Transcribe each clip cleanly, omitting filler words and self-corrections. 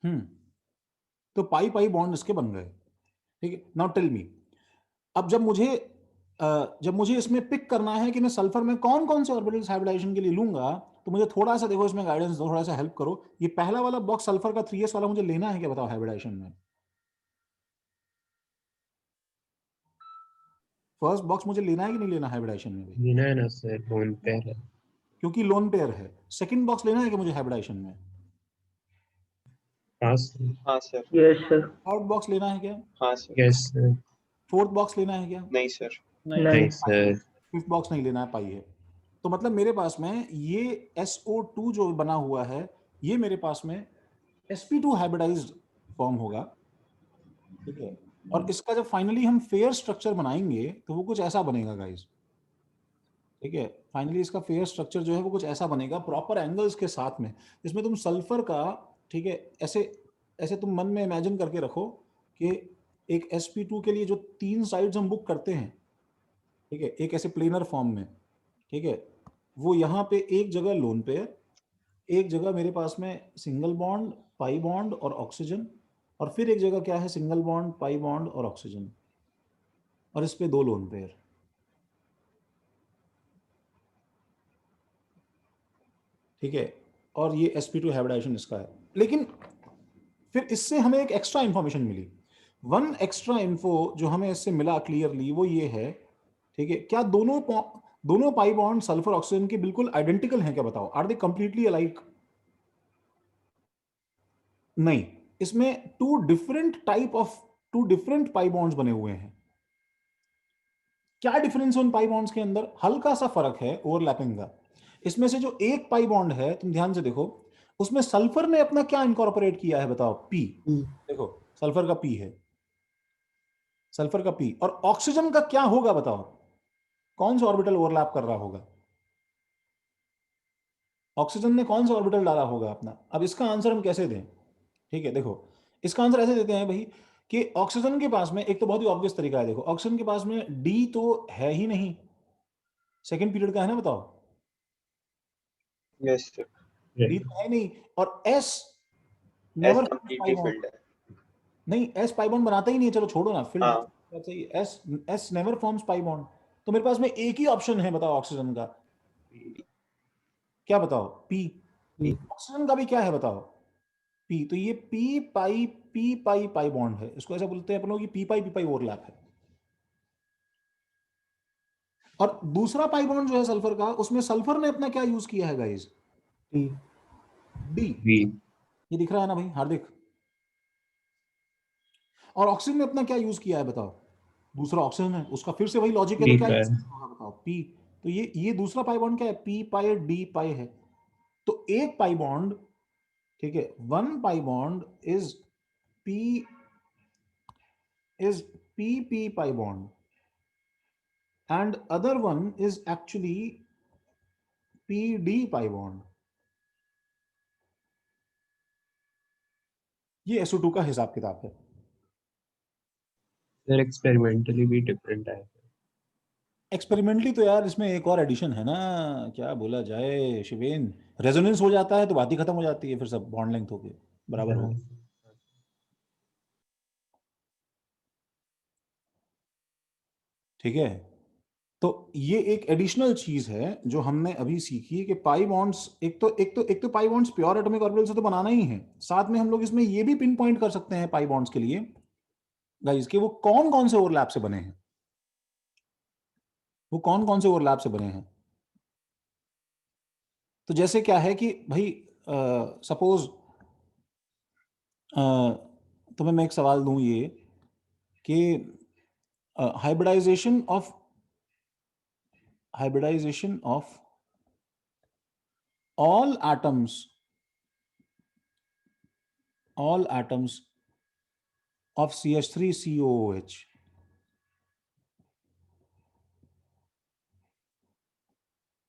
तो पाई pi bond इसके बन गए, ठीक है। नाउ टेल मी, अब जब मुझे इसमें पिक करना है कि मैं सल्फर में कौन कौन से ऑर्बिटल्स हाइब्रिडाइजेशन के लिए लूंगा, तो मुझे थोड़ा सा देखो इसमें गाइडेंस दो, थोड़ा सा हेल्प करो। ये पहला वाला बॉक्स सल्फर का 3s वाला मुझे लेना है क्या, बताओ हाइब्रिडाइजेशन में? फर्स्ट बॉक्स मुझे लेना है कि नहीं लेना हाइब्रिडाइजेशन में भाई? लेना है ना सर, लोन पेयर है। क्योंकि लोन पेयर है। सेकंड बॉक्स लेना है कि मुझे हाइब्रिडाइजेशन में? हाँ सर। हाँ sir. Yes sir. Third box लेना है क्या? हाँ sir. Yes sir. Fourth box लेना है क्या? नहीं सर। नहीं सर। फिफ्थ बॉक्स नहीं लेना है, पाई है। तो मतलब मेरे पास में ये SO2 जो बना हुआ है, ये मेरे पास में sp2 हाइब्रिडाइज्ड फॉर्म होगा, ठीक है। और इसका जब फाइनली हम फेयर स्ट्रक्चर बनाएंगे तो वो कुछ ऐसा बनेगा गाइस, ठीक है। फाइनली इसका फेयर स्ट्रक्चर जो है वो कुछ ऐसा बनेगा, प्रॉपर एंगल्स के साथ में, जिसमें तुम सल्फर का, ठीक है, ऐसे ऐसे तुम मन में इमेजिन करके रखो कि एक sp2 के लिए जो 3 साइड्स हम बुक करते हैं, ठीक है, एक ऐसे प्लेनर फॉर्म में, ठीक है, वो यहाँ पे एक जगह लोन पेयर, एक जगह मेरे पास में सिंगल बॉन्ड, पाई बॉन्ड और ऑक्सीजन, और फिर एक जगह क्या है, सिंगल बॉन्ड, पाई बॉन्ड और ऑक्सीजन, और इस पे 2 लोन पेयर, ठीक है। और ये sp2 हाइब्रिडाइजेशन इसका है। लेकिन फिर इससे हमें एक एक्स्ट्रा इंफॉर्मेशन मिली, वन एक्स्ट्रा इन्फो जो हमें इससे मिला क्लियरली, वो ये है, ठीक है, क्या दोनों पाई बॉन्ड सल्फर ऑक्सीजन के बिल्कुल आइडेंटिकल हैं क्या, बताओ, आर दे कंप्लीटली अलाइक? नहीं, इसमें टू डिफरेंट पाई बॉन्ड्स बने हुए हैं। क्या डिफरेंस है उन पाई बॉन्ड्स के अंदर? हल्का सा फर्क है ओवरलैपिंग का। इसमें से जो एक पाई बॉन्ड है, तुम ध्यान से देखो, उसमें सल्फर ने अपना क्या इनकॉर्पोरेट किया है, बताओ, पी। देखो, सल्फर का पी है, सल्फर का पी, और ऑक्सीजन का क्या होगा, बताओ, कौन सा ऑर्बिटल ओवरलैप कर रहा होगा? ऑक्सीजन ने कौन सा ऑर्बिटल डाला होगा अपना? अब इसका आंसर हम कैसे दें? ठीक है, देखो, इसका आंसर ऐसे देते हैं भाई कि ऑक्सीजन के पास में एक तो बहुत ही ऑब्वियस तरीका है, देखो, ऑक्सीजन के पास में डी तो है ही नहीं, सेकेंड पीरियड का है ना, बताओ, यस सर। डी तो है नहीं, और एस एस नेवर पाई कंप्लीटली बॉन्ड, फिल्ड है। नहीं, एस पाई बॉन्ड बनाता ही नहीं है, चलो छोड़ो ना, फिल्ड हाँ। सही, S S never forms pi bond. तो मेरे पास में एक ही ऑप्शन है, बताओ, ऑक्सीजन का क्या, बताओ, पी। ऑक्सीजन का भी क्या है, बताओ, पी। तो ये पी पाई पाई बॉन्ड है, इसको ऐसा बोलते हैं अपन लोग, पी पाई ओवरलैप है। और दूसरा पाई बॉन्ड जो है सल्फर का, उसमें सल्फर ने अपना क्या यूज किया है गाइस? डी। वी। ये दिख रहा है ना भाई हार्दिक? और ऑक्सीजन ने अपना क्या यूज किया है, बताओ? दूसरा ऑक्सीजन है, उसका फिर से वही लॉजिक है, तो डी क्या use पर। होगा, बताओ, पी। तो ये दूसरा पाई बॉन्ड क्या है, पी पाई डी पाई है। तो एक पाई बॉन्ड, ठीक है, one pi bond is P is P pi bond, and other one is actually pd pi bond। ये SO2 का हिसाब किताब है। सर एक्सपेरिमेंटली भी डिफरेंट है। एक्सपेरिमेंटली तो यार इसमें एक और एडिशन है ना, क्या बोला जाए शिवेन, रेजोनेंस हो जाता है तो बात ही खत्म हो जाती है, फिर सब बॉन्ड लेंथ होके बराबर हो हाँ। गया, ठीक है। तो ये एक एडिशनल चीज है जो हमने अभी सीखी कि पाई बॉन्ड्स, एक तो pi bonds pure atomic orbital से तो बनाना ही है, साथ में हम लोग इसमें ये भी पिन पॉइंट कर सकते हैं पाई बॉन्ड्स के लिए गाइस कि वो कौन कौन से ओवरलैप से बने हैं, वो कौन कौन से ओवरलैप से बने हैं। तो जैसे क्या है कि भाई, सपोज तुम्हें मैं एक सवाल दूं ये कि hybridization of all atoms all atoms of CH3COOH।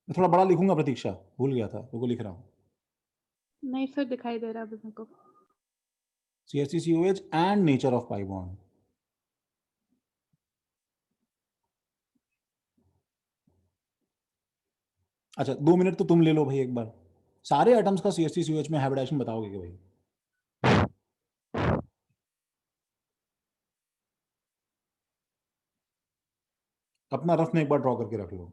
मैं थोड़ा बड़ा लिखूंगा प्रतीक्षा, भूल गया था, वो लिख रहा हूं, नहीं सर, दिखाई दे रहा है अभी मेरे को। CH3COH and nature of pi bond. अच्छा, 2 मिनट तो तुम ले लो भाई, एक बार सारे एटम्स का CH3COH में हाइब्रिडाइजेशन बताओगे कि भाई? अपना रफ में एक बार ड्रॉ करके रख लो।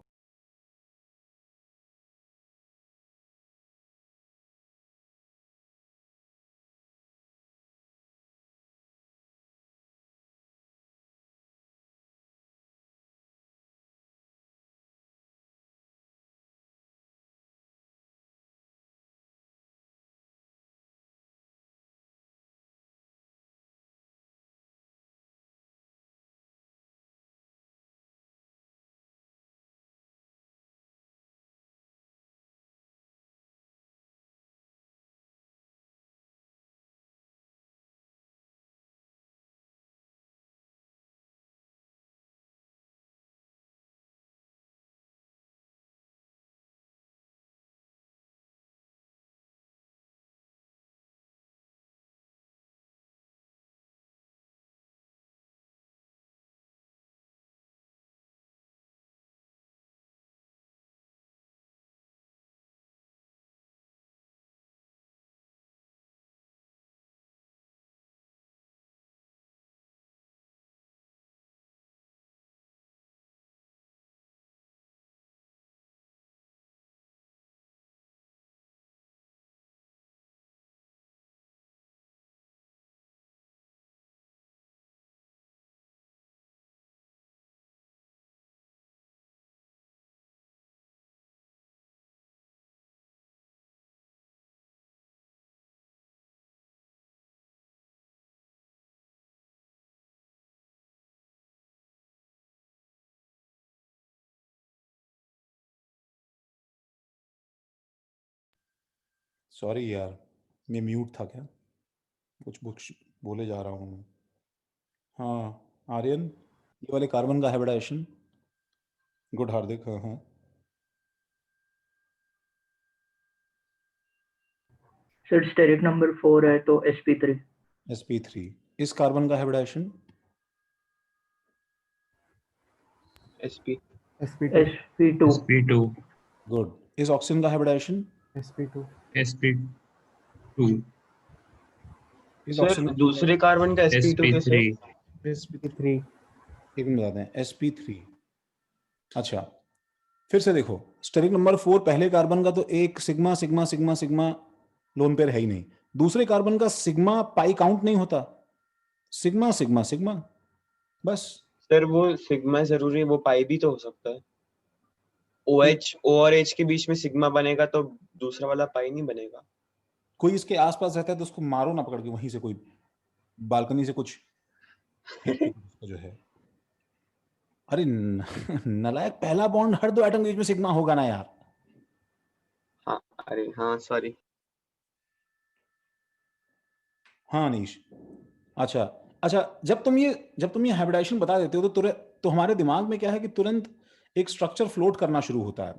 सॉरी यार, ये म्यूट था क्या? कुछ बुक्स बोले जा रहा हूँ मैं। हाँ आर्यन, ये वाले कार्बन का हाइब्रिडाइजेशन। गुड हार्दिक। हाँ हाँ। सर स्टेरिक नंबर 4 है तो sp3। sp3। इस कार्बन का hybridization sp sp2। sp2 good. इस ऑक्सीजन का हाइब्रिडाइजेशन sp2 sp2 इस सर ऑक्सीजन दूसरे कार्बन का sp2 कैसे? sp3 sp3 एक मिनट बताते हैं। sp3। अच्छा, फिर से देखो, स्टेरिक नंबर 4 पहले कार्बन का तो एक sigma sigma sigma sigma lone pair है ही नहीं। दूसरे कार्बन का सिग्मा पाई काउंट नहीं होता, सिग्मा सिग्मा सिग्मा बस। सर वो सिग्मा जरूरी है, वो पाई भी तो हो सकता है। OH O और H के बीच में सिग्मा बनेगा तो दूसरा वाला पाई नहीं बनेगा। कोई इसके आसपास रहता है तो उसको मारो ना पकड़ के, वहीं से कोई बालकनी से कुछ फेंक के उसको जो है। अरे नलायक, पहला बॉन्ड हर दो एटम के बीच में सिग्मा होगा ना यार। हाँ अरे हाँ सॉरी। हाँ अनीश। अच्छा अच्छा, जब तुम ये हाइब्रिडाइजेशन बता देते हो तो हमारे दिमाग में क्या है कि तुरंत एक स्ट्रक्चर फ्लोट करना शुरू होता है।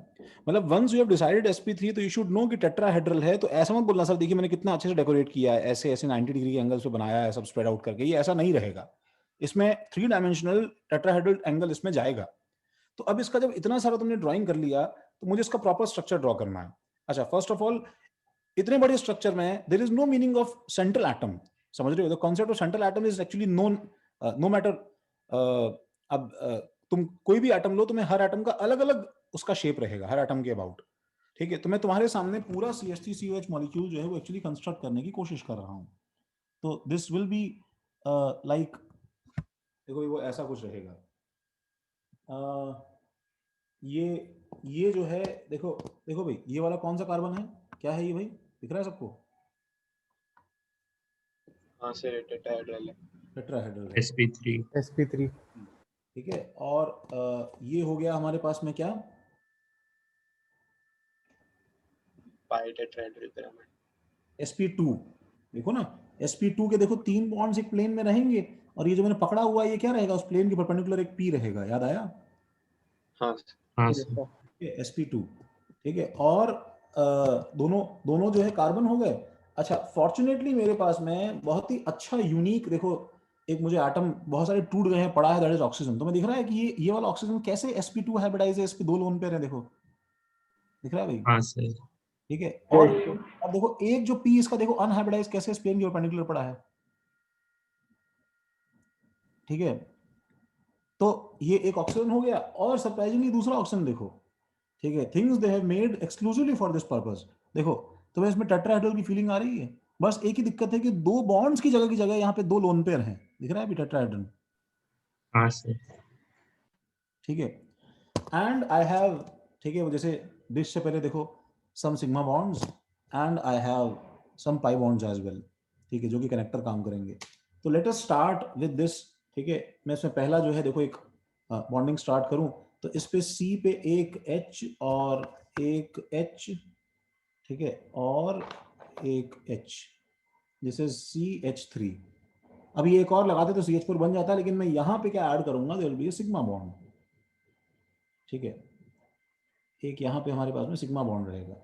मतलब once you have decided sp3 तो यू शुड नो कि टेट्राहेड्रल है। तो ऐसा मत बोलना सर देखिए मैंने कितना अच्छे से डेकोरेट किया है, ऐसे ऐसे 90 डिग्री के एंगल से बनाया है सब स्प्रेड आउट करके। ये ऐसा नहीं रहेगा, इसमें 3 डायमेंशनल टेट्राहेड्रल एंगल इसमें जाएगा। तो अब इसका जब इतना सारा तुमने ड्राइंग कर लिया तो मुझे इसका प्रॉपर स्ट्रक्चर ड्रॉ करना है। अच्छा, फर्स्ट ऑफ ऑल इतने बड़े स्ट्रक्चर में there is no meaning of central atom. समझ रहे हो? The concept of central atom is actually none, no matter. अब तुम कोई भी एटम लो, तुम्हें हर एटम का अलग अलग उसका शेप रहेगा हर एटम के अबाउट। ठीक है, तो मैं तुम्हारे सामने पूरा CH3COH मॉलिक्यूल जो है वो एक्चुअली कंस्ट्रक्ट करने की कोशिश कर रहा हूँ। तो दिस विल बी लाइक, देखो वो ऐसा कुछ रहेगा। ये जो है, देखो देखो भाई, ये वाला कौन सा कार्बन है, क्या है ये भाई, दिख रहा है सबको? हाँ सर टेट्राहेड्रल है। टेट्राहेड्रल है। sp3 sp3 ठीक है, और ये हो गया हमारे पास में क्या, पाई टेट्राहेड्रल पिरामिड। sp2। देखो ना, sp2 के देखो 3 बॉन्ड्स एक प्लेन में रहेंगे, और ये जो मैंने पकड़ा हुआ है ये क्या रहेगा, उस प्लेन के परपेंडिकुलर एक p रहेगा। याद आया? हाँ हाँ सर sp2। ठीक है, और दोनों दोनों जो है कार्बन हो गए। अच्छा, फॉर्चुनेटली मेरे पास में बहुत ही अच्छा यूनिक, देखो एक मुझे एटम बहुत सारे टूट गए हैं पड़ा है, दैट इज ऑक्सीजन। तो मैं दिख रहा है कि ये वाला ऑक्सीजन कैसे sp2 हाइब्रिडाइज है, इसके 2 लोन पेयर हैं, देखो दिख रहा है भाई? हाँ सर ठीक है, और अब देखो एक जो p इसका देखो अनहाइब्रिडाइज कैसे इस प्लेन के परपेंडिकुलर पड़ा है। ठीक है, तो ये एक ऑक्सीजन हो गया। और सरप्राइजिंगली दूसरा ऑक्सीजन देखो, ठीक है, things they have made exclusively for this purpose. देखो तुम्हें इसमें टेट्राहेड्रल की फीलिंग आ रही है। बस एक ही दिक्कत है कि 2 बॉन्ड्स की जगह यहाँ पे 2 लोन पेयर हैं, दिख रहा है अभी टेट्राहेड्रल, हाँ सर। ठीक है। एंड आई हैव, ठीक है, जैसे दिस से पहले देखो some sigma bonds and I have some pi bonds as well, ठीक है, जो कि कनेक्टर काम करेंगे। तो let us start with this, ठीक है। मैं इसमें पहला जो है देखो एक बॉन्डिंग स्टार्ट करूं तो इस पे C पे एक H और एक H, ठीक है, और एक H, दिस इज CH3। अभी एक और लगाते तो CH4 बन जाता, लेकिन मैं यहाँ पे क्या ऐड करूंगा, there will be a sigma bond, ठीक है। एक यहाँ पे हमारे पास में सिग्मा बॉन्ड रहेगा,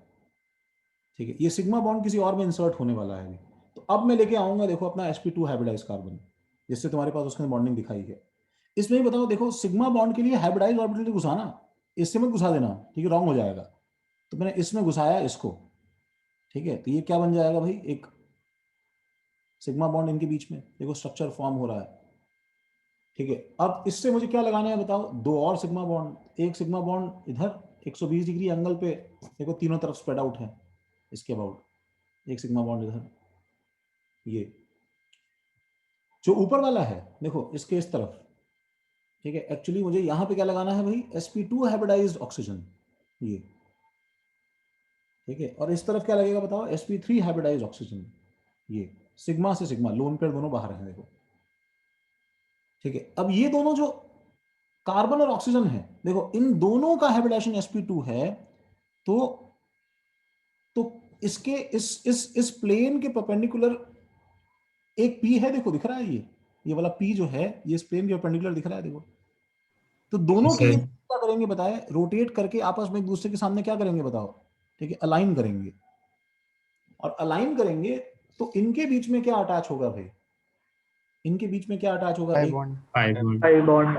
ठीक है। ये सिग्मा बॉन्ड किसी और में इंसर्ट होने वाला है अभी। तो अब मैं लेके आऊंगा देखो अपना sp2 हाइब्रिडाइज कार्बन, जिससे तुम्हारे पास उसने बॉन्डिंग दिखाई है। इसमें भी बताओ, देखो सिग्मा बॉन्ड के लिए हाइब्रिडाइज ऑर्बिटल घुसाना, इससे मत घुसा देना, ठीक है, रॉन्ग हो जाएगा। तो मैंने इसमें घुसाया इसको, ठीक है। तो ये क्या बन जाएगा भाई, एक सिग्मा बॉन्ड इनके बीच में, देखो स्ट्रक्चर फॉर्म हो रहा है, ठीक है। अब इससे मुझे क्या लगाना है बताओ, 2 और सिग्मा बॉन्ड, एक सिग्मा बॉन्ड इधर 120 डिग्री एंगल पे, देखो तीनों तरफ स्प्रेड आउट है इसके अबाउट, एक सिग्मा बॉन्ड इधर, ये जो ऊपर वाला है देखो इसके इस तरफ, ठीक है। एक्चुअली मुझे यहाँ पे क्या लगाना है भाई, sp2 हाइब्रिडाइज्ड ऑक्सीजन, ये, ठीक है। और इस तरफ क्या लगेगा बताओ, sp3 हाइब्रिडाइज्ड ऑक्सीजन, ये सिग्मा से सिग्मा, लोन पेयर दोनों बाहर हैं देखो, ठीक है। अब ये दोनों जो कार्बन और ऑक्सीजन है, देखो इन दोनों का हाइब्रिडाइजेशन sp2 है, तो इसके इस प्लेन के परपेंडिकुलर एक p है, देखो दिख रहा है ये वाला p जो है, ये इस प्लेन के परपेंडिकुलर दिख रहा है देखो। तो दोनों के सर। ये क्या करेंगे बताए, रोटेट करके आपस में एक दूसरे के सामने क्या करेंगे बताओ, ठीक है, अलाइन करेंगे। और अलाइन करेंगे तो इनके बीच में क्या अटैच होगा भाई, इनके बीच में क्या अटैच होगा, पाई एक bond, pi bond. Pi bond,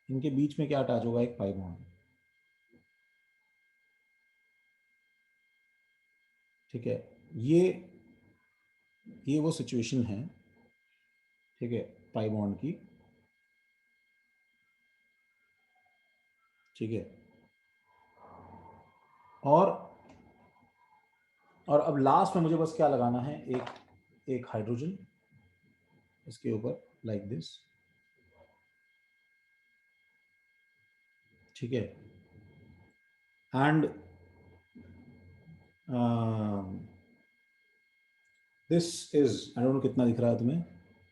इनके बीच में क्या अटैच होगा, एक पाई बॉन्ड, ठीक है। ये वो सिचुएशन है, ठीक है, पाई बॉन्ड की, ठीक है। और अब लास्ट में मुझे बस क्या लगाना है, एक हाइड्रोजन इसके ऊपर लाइक दिस, ठीक है। And this is, I don't know कितना दिख रहा है तुम्हें,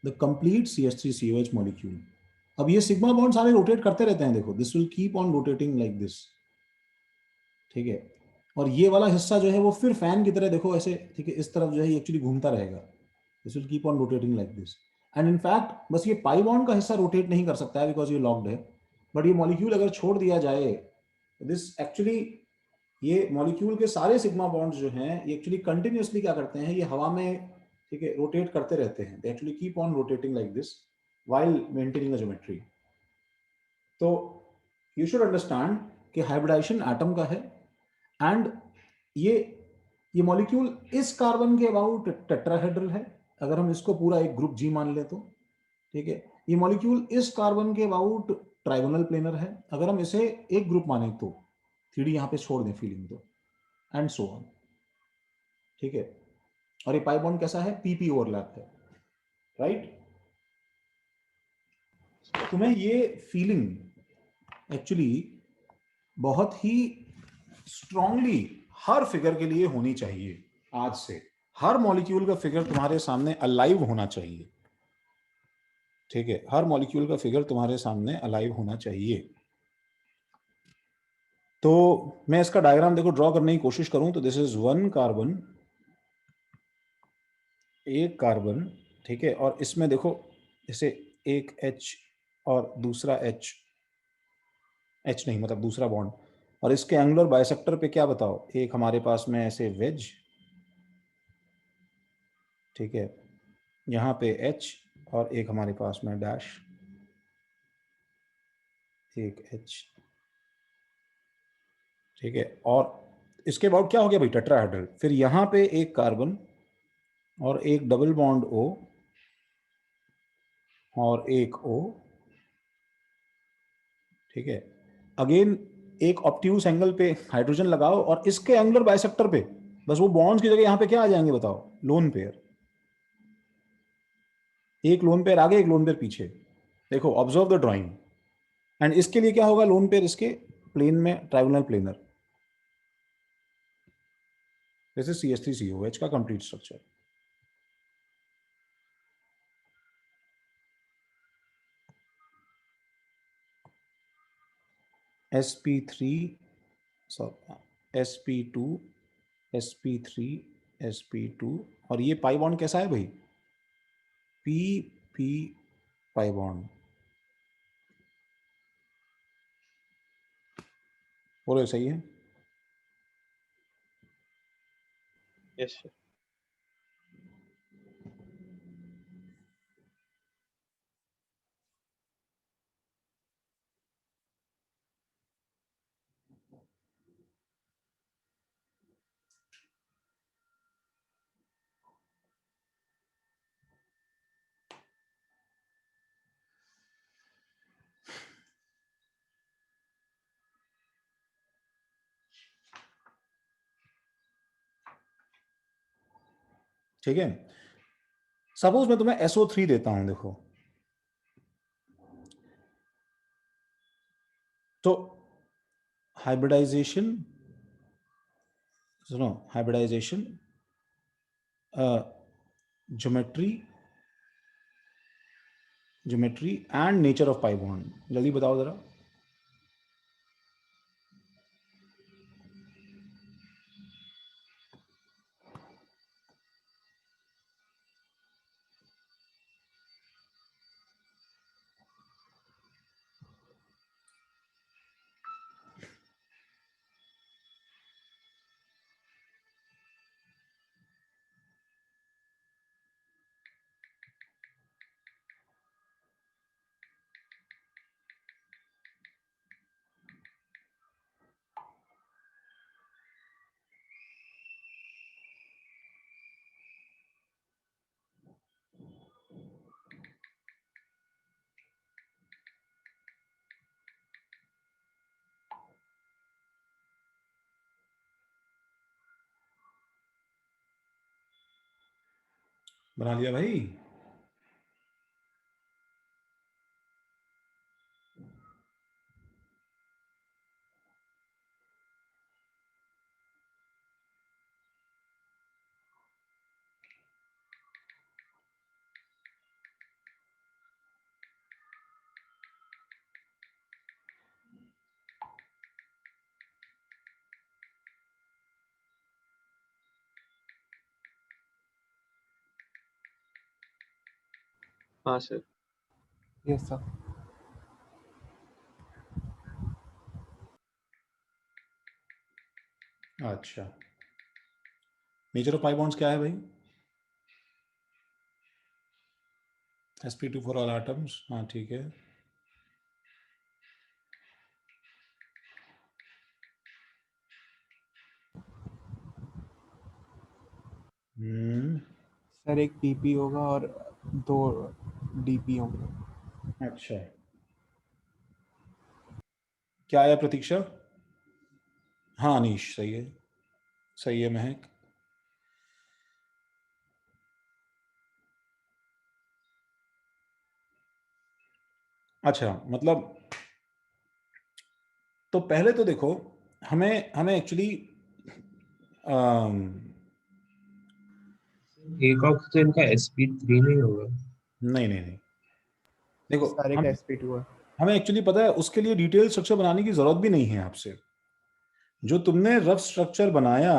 द कंप्लीट CH3COH मॉलिक्यूल। अब ये सिग्मा बॉन्ड सारे रोटेट करते रहते हैं, देखो this will keep on rotating like this, ठीक है। और ये वाला हिस्सा जो है वो फिर फैन की तरह देखो ऐसे, ठीक है, इस तरफ जो है एक्चुअली घूमता रहेगा, this will keep on rotating like this. And in fact बस ये पाई बॉन्ड का हिस्सा रोटेट नहीं कर सकता है बिकॉज ये लॉक्ड है, बट ये मॉलिक्यूल अगर छोड़ दिया जाए, दिस एक्चुअली, ये मॉलिक्यूल के सारे सिग्मा बॉन्ड्स जो हैं ये एक्चुअली कंटिन्यूअसली क्या करते हैं, ये हवा में, ठीक है, रोटेट करते रहते हैं, they actually keep on rotating like this while maintaining the geometry. तो यू शुड अंडरस्टैंड कि हाइब्रिडाइजेशन एटम का है, एंड ये मॉलिक्यूल इस कार्बन के अबाउट टेट्राहेड्रल है, अगर हम इसको पूरा एक ग्रुप G मान ले तो, ठीक है। ये मॉलिक्यूल इस कार्बन के अबाउट ट्राइगोनल प्लेनर है, अगर हम इसे एक ग्रुप माने तो, 3D यहाँ पे छोड़ दें फीलिंग तो, एंड सो ऑन, ठीक है। और ये पाई बॉन्ड कैसा है, PP ओवरलैप है, राइट। तुम्हें ये फीलिंग एक्चुअली बहुत ही स्ट्रांगली हर फिगर के लिए होनी चाहिए, आज से हर मॉलिक्यूल का फिगर तुम्हारे सामने अलाइव होना चाहिए, ठीक है, हर मॉलिक्यूल का फिगर तुम्हारे सामने अलाइव होना चाहिए। तो मैं इसका डायग्राम देखो ड्रॉ करने की कोशिश करूं तो दिस इज 1 कार्बन, एक कार्बन, ठीक है। और इसमें देखो इसे एक H और दूसरा H नहीं मतलब दूसरा बॉन्ड, और इसके एंगुलर बाइसेक्टर पे क्या बताओ, एक हमारे पास में ऐसे वेज, ठीक है, यहाँ पे H और एक हमारे पास में डैश, एक H, ठीक है। और इसके बाद क्या हो गया भाई, टेट्राहेड्रल। फिर यहाँ पे एक कार्बन और एक डबल बॉन्ड O, और एक O, ठीक है। अगेन एक ऑब्ट्यूज एंगल पे हाइड्रोजन लगाओ और इसके एंगुलर बाइसेक्टर पे बस वो बॉन्ड्स की जगह यहाँ पे क्या आ जाएंगे बताओ, लोन पेयर। एक लोन पेयर आगे, एक लोन पेयर पीछे। देखो ऑब्जर्व द ड्राइंग। एंड इसके लिए क्या होगा, लोन पेयर इसके प्लेन में trigonal planar. This is CH3COH का complete structure. sp3 sorry sp2 sp3 sp2 और ये पाई बॉन्ड कैसा है भाई, p पाई बॉन्ड। बोलो सही है? Yes sir. ठीक है। सपोज मैं तुम्हें SO3 देता हूं, देखो तो हाइब्रिडाइजेशन, सुनो, hybridization, geometry and nature of pi bond, जल्दी बताओ जरा। बना लिया भाई? हाँ सर। Yes sir. अच्छा, नेचर ऑफ पाई बॉन्ड्स क्या है भाई? sp2 फॉर ऑल एटम्स, हाँ ठीक है। सर एक PP होगा और 2 DP होंगे। अच्छा, क्या आया प्रतीक्षा? हाँ अनीश, सही है, सही है महक। अच्छा, मतलब तो पहले तो देखो, हमें एक्चुअली एक ऑक्सीजन का sp3 नहीं होगा? नहीं, देखो सारे का sp2 है। हमें एक्चुअली पता है, उसके लिए डिटेल स्ट्रक्चर बनाने की जरूरत भी नहीं है आपसे। जो तुमने रफ स्ट्रक्चर बनाया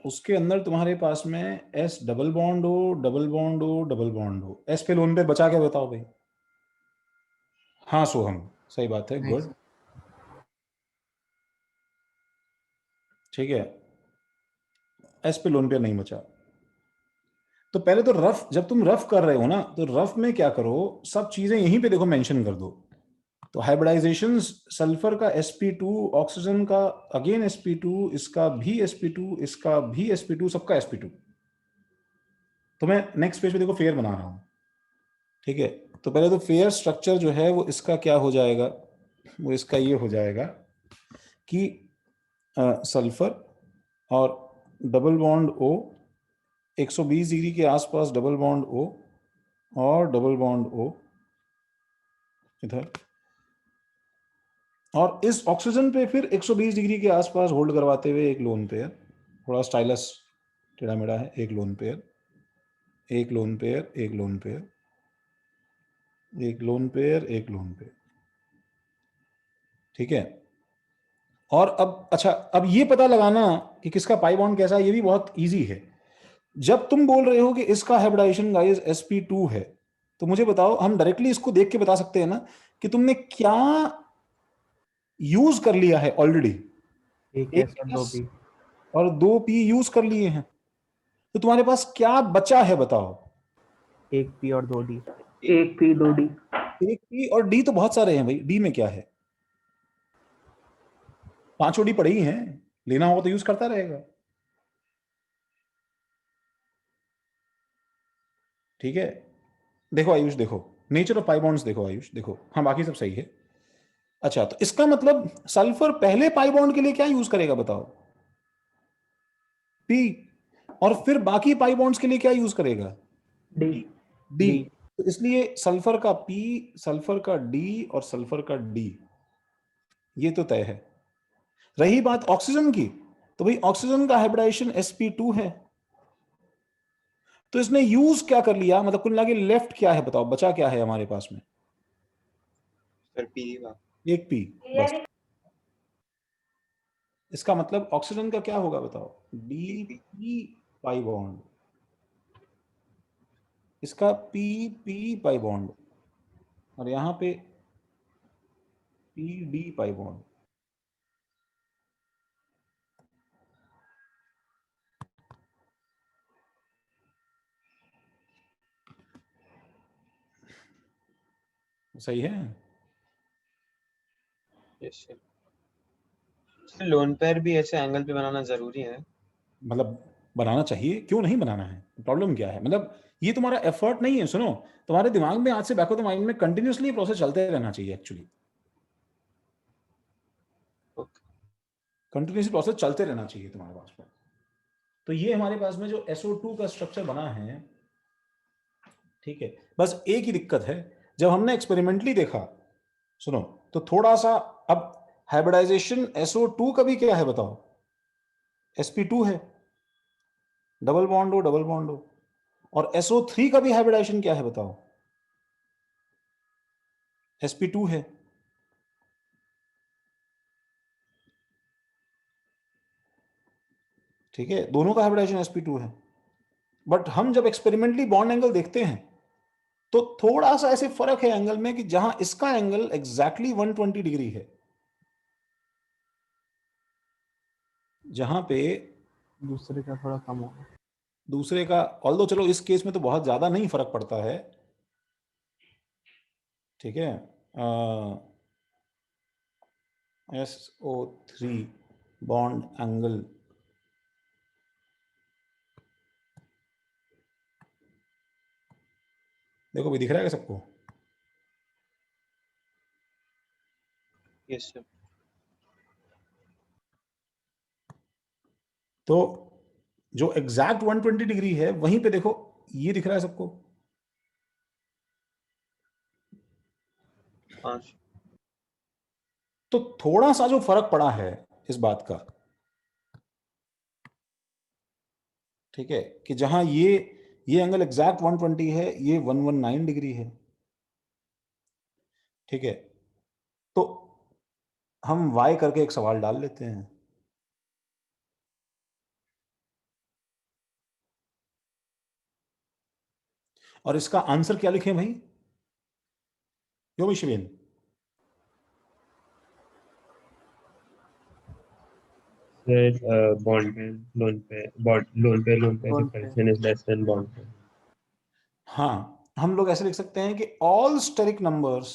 उसके अंदर तुम्हारे पास में S डबल बॉन्ड हो, डबल बॉन्ड हो, डबल बॉन्ड हो, S पे लोन पे बचा के बताओ भाई। हाँ सोहम, सही बात है, नहीं गुड, सर। ठीक है। S पे लोन पे नहीं बचा। तो पहले तो रफ, जब तुम रफ कर रहे हो ना, तो रफ में क्या करो, सब चीजें यहीं पे देखो मेंशन कर दो। तो हाइब्रिडाइजेशन, सल्फर का sp2, ऑक्सीजन का अगेन sp2, इसका भी sp2, इसका भी sp2, सबका sp2। तो मैं नेक्स्ट पेज पे देखो फेयर बना रहा हूं, ठीक है। तो पहले तो फेयर स्ट्रक्चर जो है वो इसका क्या हो जाएगा, वो इसका ये हो जाएगा कि सल्फर और डबल बॉन्ड O 120 डिग्री के आसपास डबल बॉन्ड O और डबल बॉन्ड O इधर, और इस ऑक्सीजन पे फिर 120 डिग्री के आसपास होल्ड करवाते हुए एक लोन पेयर, थोड़ा स्टाइलस टेढ़ा मेढ़ा है, एक लोन पेयर, एक लोन पेयर, एक लोन पेयर, एक लोन पेयर, एक लोन पेयर, ठीक है। और अब अच्छा, अब ये पता लगाना कि किसका पाई बॉन्ड कैसा है, ये भी बहुत इजी है। जब तुम बोल रहे हो कि इसका हाइब्रिडाइजेशन गाइस sp2 है, तो मुझे बताओ, हम डायरेक्टली इसको देख के बता सकते हैं ना कि तुमने क्या यूज कर लिया है ऑलरेडी। एक एक S और 2 P। और 2 P यूज कर लिए हैं, तो तुम्हारे पास क्या बचा है बताओ। एक P और 2 D। एक P 2 D। एक P और D तो बहुत सारे हैं भाई, D में क्या है, 5 D पड़े ही हैं, लेना होगा तो यूज करता रहेगा, ठीक है। देखो आयुष, देखो नेचर ऑफ पाई बॉन्ड्स, देखो आयुष, देखो हाँ बाकी सब सही है। अच्छा, तो इसका मतलब सल्फर पहले पाई बॉन्ड के लिए क्या यूज करेगा बताओ, P, और फिर बाकी पाई बॉन्ड्स के लिए क्या यूज करेगा, D। D। D। तो इसलिए सल्फर का P, सल्फर का D और सल्फर का D, ये तो तय है। रही बात ऑक्सीजन की, तो भाई ऑक्सीजन का हाइब्रिडाइजेशन sp2 है, तो इसने यूज क्या कर लिया, मतलब कुल मिला के लेफ्ट क्या है बताओ, बचा क्या है हमारे पास में, सर पी का एक P बस। इसका मतलब ऑक्सीजन का क्या होगा बताओ, DP पाई बॉन्ड, इसका PP पाई बॉन्ड, और यहां पे PD पाई बॉन्ड। सही है। Yes sir. लोन पेयर भी ऐसे एंगल पे बनाना जरूरी है? मतलब बनाना चाहिए, क्यों नहीं बनाना है, प्रॉब्लम क्या है, मतलब ये तुम्हारा एफर्ट नहीं है। सुनो, तुम्हारे दिमाग में आज से बैक ऑफ द माइंड में कंटिन्यूअसली प्रोसेस चलते रहना चाहिए, एक्चुअली कंटिन्यूअसली प्रोसेस चलते रहना चाहिए तुम्हारे पास में। तो ये हमारे पास में जो SO2 का स्ट्रक्चर बना है, ठीक है, बस एक ही दिक्कत है, जब हमने एक्सपेरिमेंटली देखा, सुनो, तो थोड़ा सा, अब हाइब्रिडाइजेशन SO2 का भी क्या है बताओ, sp2 है, डबल बॉन्ड हो, डबल बॉन्ड हो, और SO3 का भी हाइब्रिडाइजेशन क्या है बताओ, sp2 है। ठीक है, दोनों का हाइब्रिडाइजेशन sp2 है, बट हम जब एक्सपेरिमेंटली बॉन्ड एंगल देखते हैं तो थोड़ा सा ऐसे फर्क है एंगल में, कि जहां इसका एंगल एग्जैक्टली 120 डिग्री है, जहां पे दूसरे का थोड़ा कम होगा। दूसरे का, ऑल्दो चलो इस केस में तो बहुत ज्यादा नहीं फर्क पड़ता है, ठीक है। SO3 बॉन्ड एंगल, देखो भी दिख रहा है क्या सबको, यस सर। तो जो एग्जैक्ट 120 डिग्री है वहीं पे देखो, ये दिख रहा है सबको, हाँ तो थोड़ा सा जो फर्क पड़ा है इस बात का, ठीक है, कि जहां ये एंगल एग्जैक्ट 120 है, ये 119 डिग्री है, ठीक है। तो हम y करके एक सवाल डाल लेते हैं, और इसका आंसर क्या लिखें भाई, क्यों भाई शिवेन, सर बॉन्ड पे लोन पे लोन पे लोन पे। Condition is less than bond पे। हाँ, हम लोग ऐसे लिख सकते हैं कि all steric numbers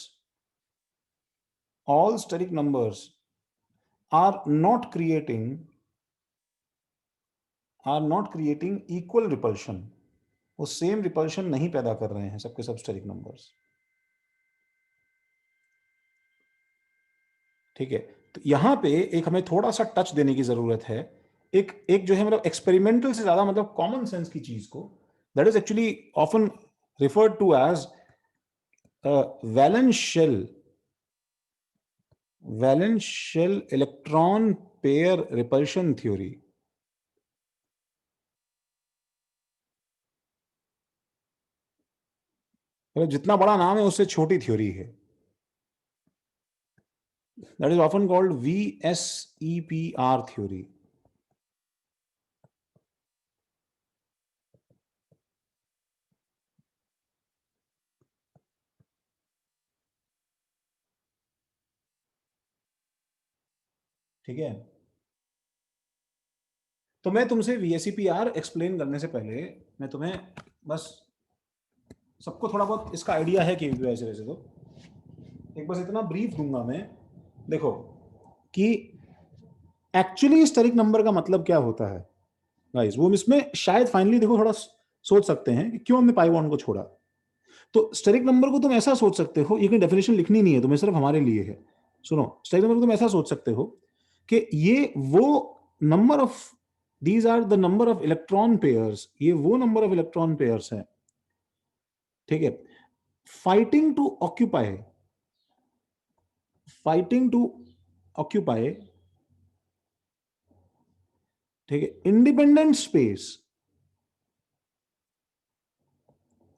are not creating equal repulsion, वो सेम रिपल्शन नहीं पैदा कर रहे हैं सबके सब स्टेरिक नंबर्स, ठीक है, तो यहाँ पे एक हमें थोड़ा सा टच देने की जरूरत है, एक एक जो है मतलब एक्सपेरिमेंटल से ज्यादा मतलब कॉमन सेंस की चीज को, that is actually often referred to as valence shell electron pair repulsion theory. मतलब जितना बड़ा नाम है उससे छोटी थ्योरी है। That is often called VSEPR theory. ठीक है, तो मैं तुमसे VSEPR एक्सप्लेन करने से पहले मैं तुम्हें बस, सबको थोड़ा बहुत इसका आइडिया है कि वैसे वैसे तो एक बस इतना ब्रीफ दूंगा मैं। देखो कि एक्चुअली स्टेरिक नंबर का मतलब क्या होता है गाइस, वो हम इसमें शायद फाइनली देखो थोड़ा सोच सकते हैं कि क्यों हमने पाई बॉन्ड को छोड़ा। तो स्टेरिक नंबर को तुम ऐसा सोच सकते हो, ये कोई डेफिनेशन लिखनी नहीं है तुम्हें, सिर्फ हमारे लिए है। सुनो, स्टेरिक नंबर को तुम ऐसा सोच सकते हो कि ये वो number of, these are the number of electron pairs, ये वो नंबर ऑफ इलेक्ट्रॉन पेयर्स हैं, ठीक है, fighting to occupy, fighting to occupy, ठीक है, independent space,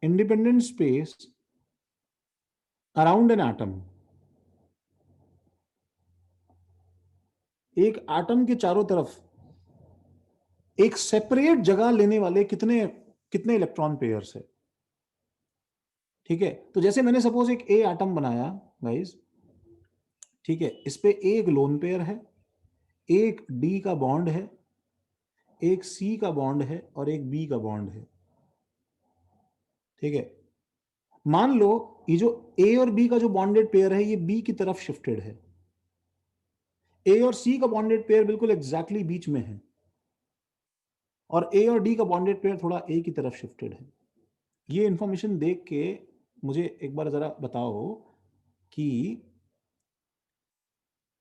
independent space around an atom. एक एटम के चारों तरफ एक सेपरेट जगह लेने वाले कितने कितने इलेक्ट्रॉन पेयर्स है। ठीक है, तो जैसे मैंने सपोज एक ए एटम बनाया गाइस, ठीक है, इस पे एक लोन पेयर है, एक डी का बॉन्ड है, एक सी का बॉन्ड है और एक बी का बॉन्ड है। ठीक है, मान लो ये जो ए और बी का जो बॉन्डेड पेयर है ये बी की तरफ शिफ्टेड है, ए और सी का बॉन्डेड पेयर बिल्कुल एग्जैक्टली बीच में है, और ए और डी का बॉन्डेड पेयर थोड़ा ए की तरफ शिफ्टेड है। ये इंफॉर्मेशन देख के मुझे एक बार जरा बताओ कि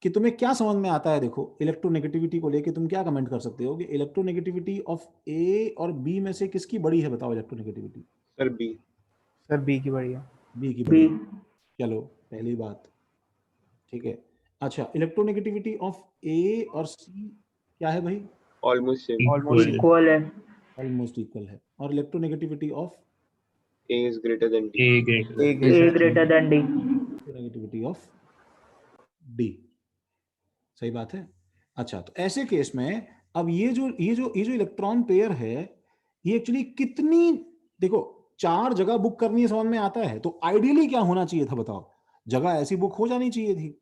तुम्हें क्या समझ में आता है। देखो इलेक्ट्रोनेगेटिविटी को लेके तुम क्या कमेंट कर सकते हो कि इलेक्ट्रोनेगेटिविटी ऑफ ए और बी में से किसकी बड़ी है, बताओ electronegativity. Sir B. Sir B की बढ़िया। बी की बी। बड़ी। चलो पहली बात, ठीक है। अच्छा, इलेक्ट्रोनेगेटिविटी ऑफ ए और सी क्या है भाई? Almost same. Almost Equal. Equal है। ऑलमोस्ट इक्वल है। और electronegativity of A is greater than D. A greater. A A greater greater than D. Electronegativity of D. सही बात है। अच्छा, तो ऐसे केस में अब ये जो इलेक्ट्रॉन पेयर है ये एक्चुअली कितनी, देखो चार जगह बुक करनी है समझ में आता है, तो आइडियली क्या होना चाहिए था बताओ? जगह ऐसी बुक हो जानी चाहिए थी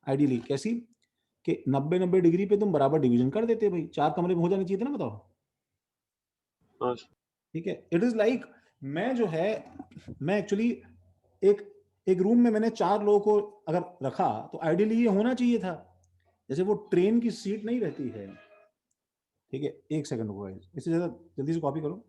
आइडियली, कैसी कि 90-90 डिग्री पे तुम बराबर डिवीजन कर देते भाई, चार कमरे में हो जानी चाहिए थी ना, बताओ। हाँ ठीक है, इट इज लाइक मैं जो है, मैं एक्चुअली एक एक रूम में मैंने चार लोगों को अगर रखा तो आइडियली ये होना चाहिए था, जैसे वो ट्रेन की सीट नहीं रहती है। ठीक है, एक सेकंड रुको गाइस, इससे ज्यादा जल्दी से कॉपी करो।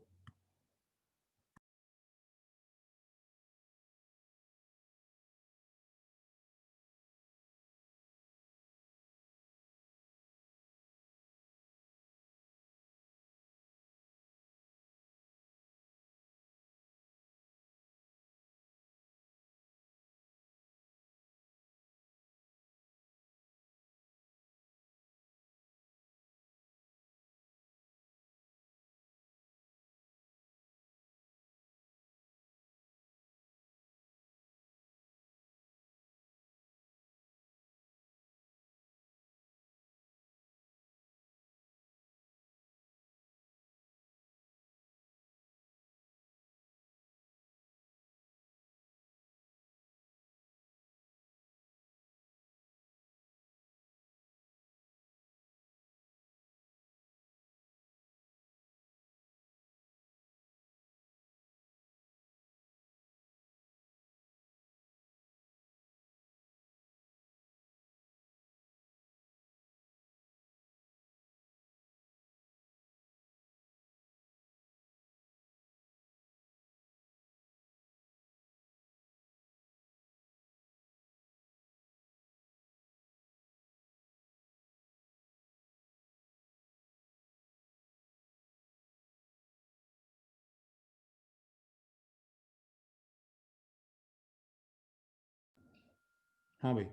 हाँ भाई,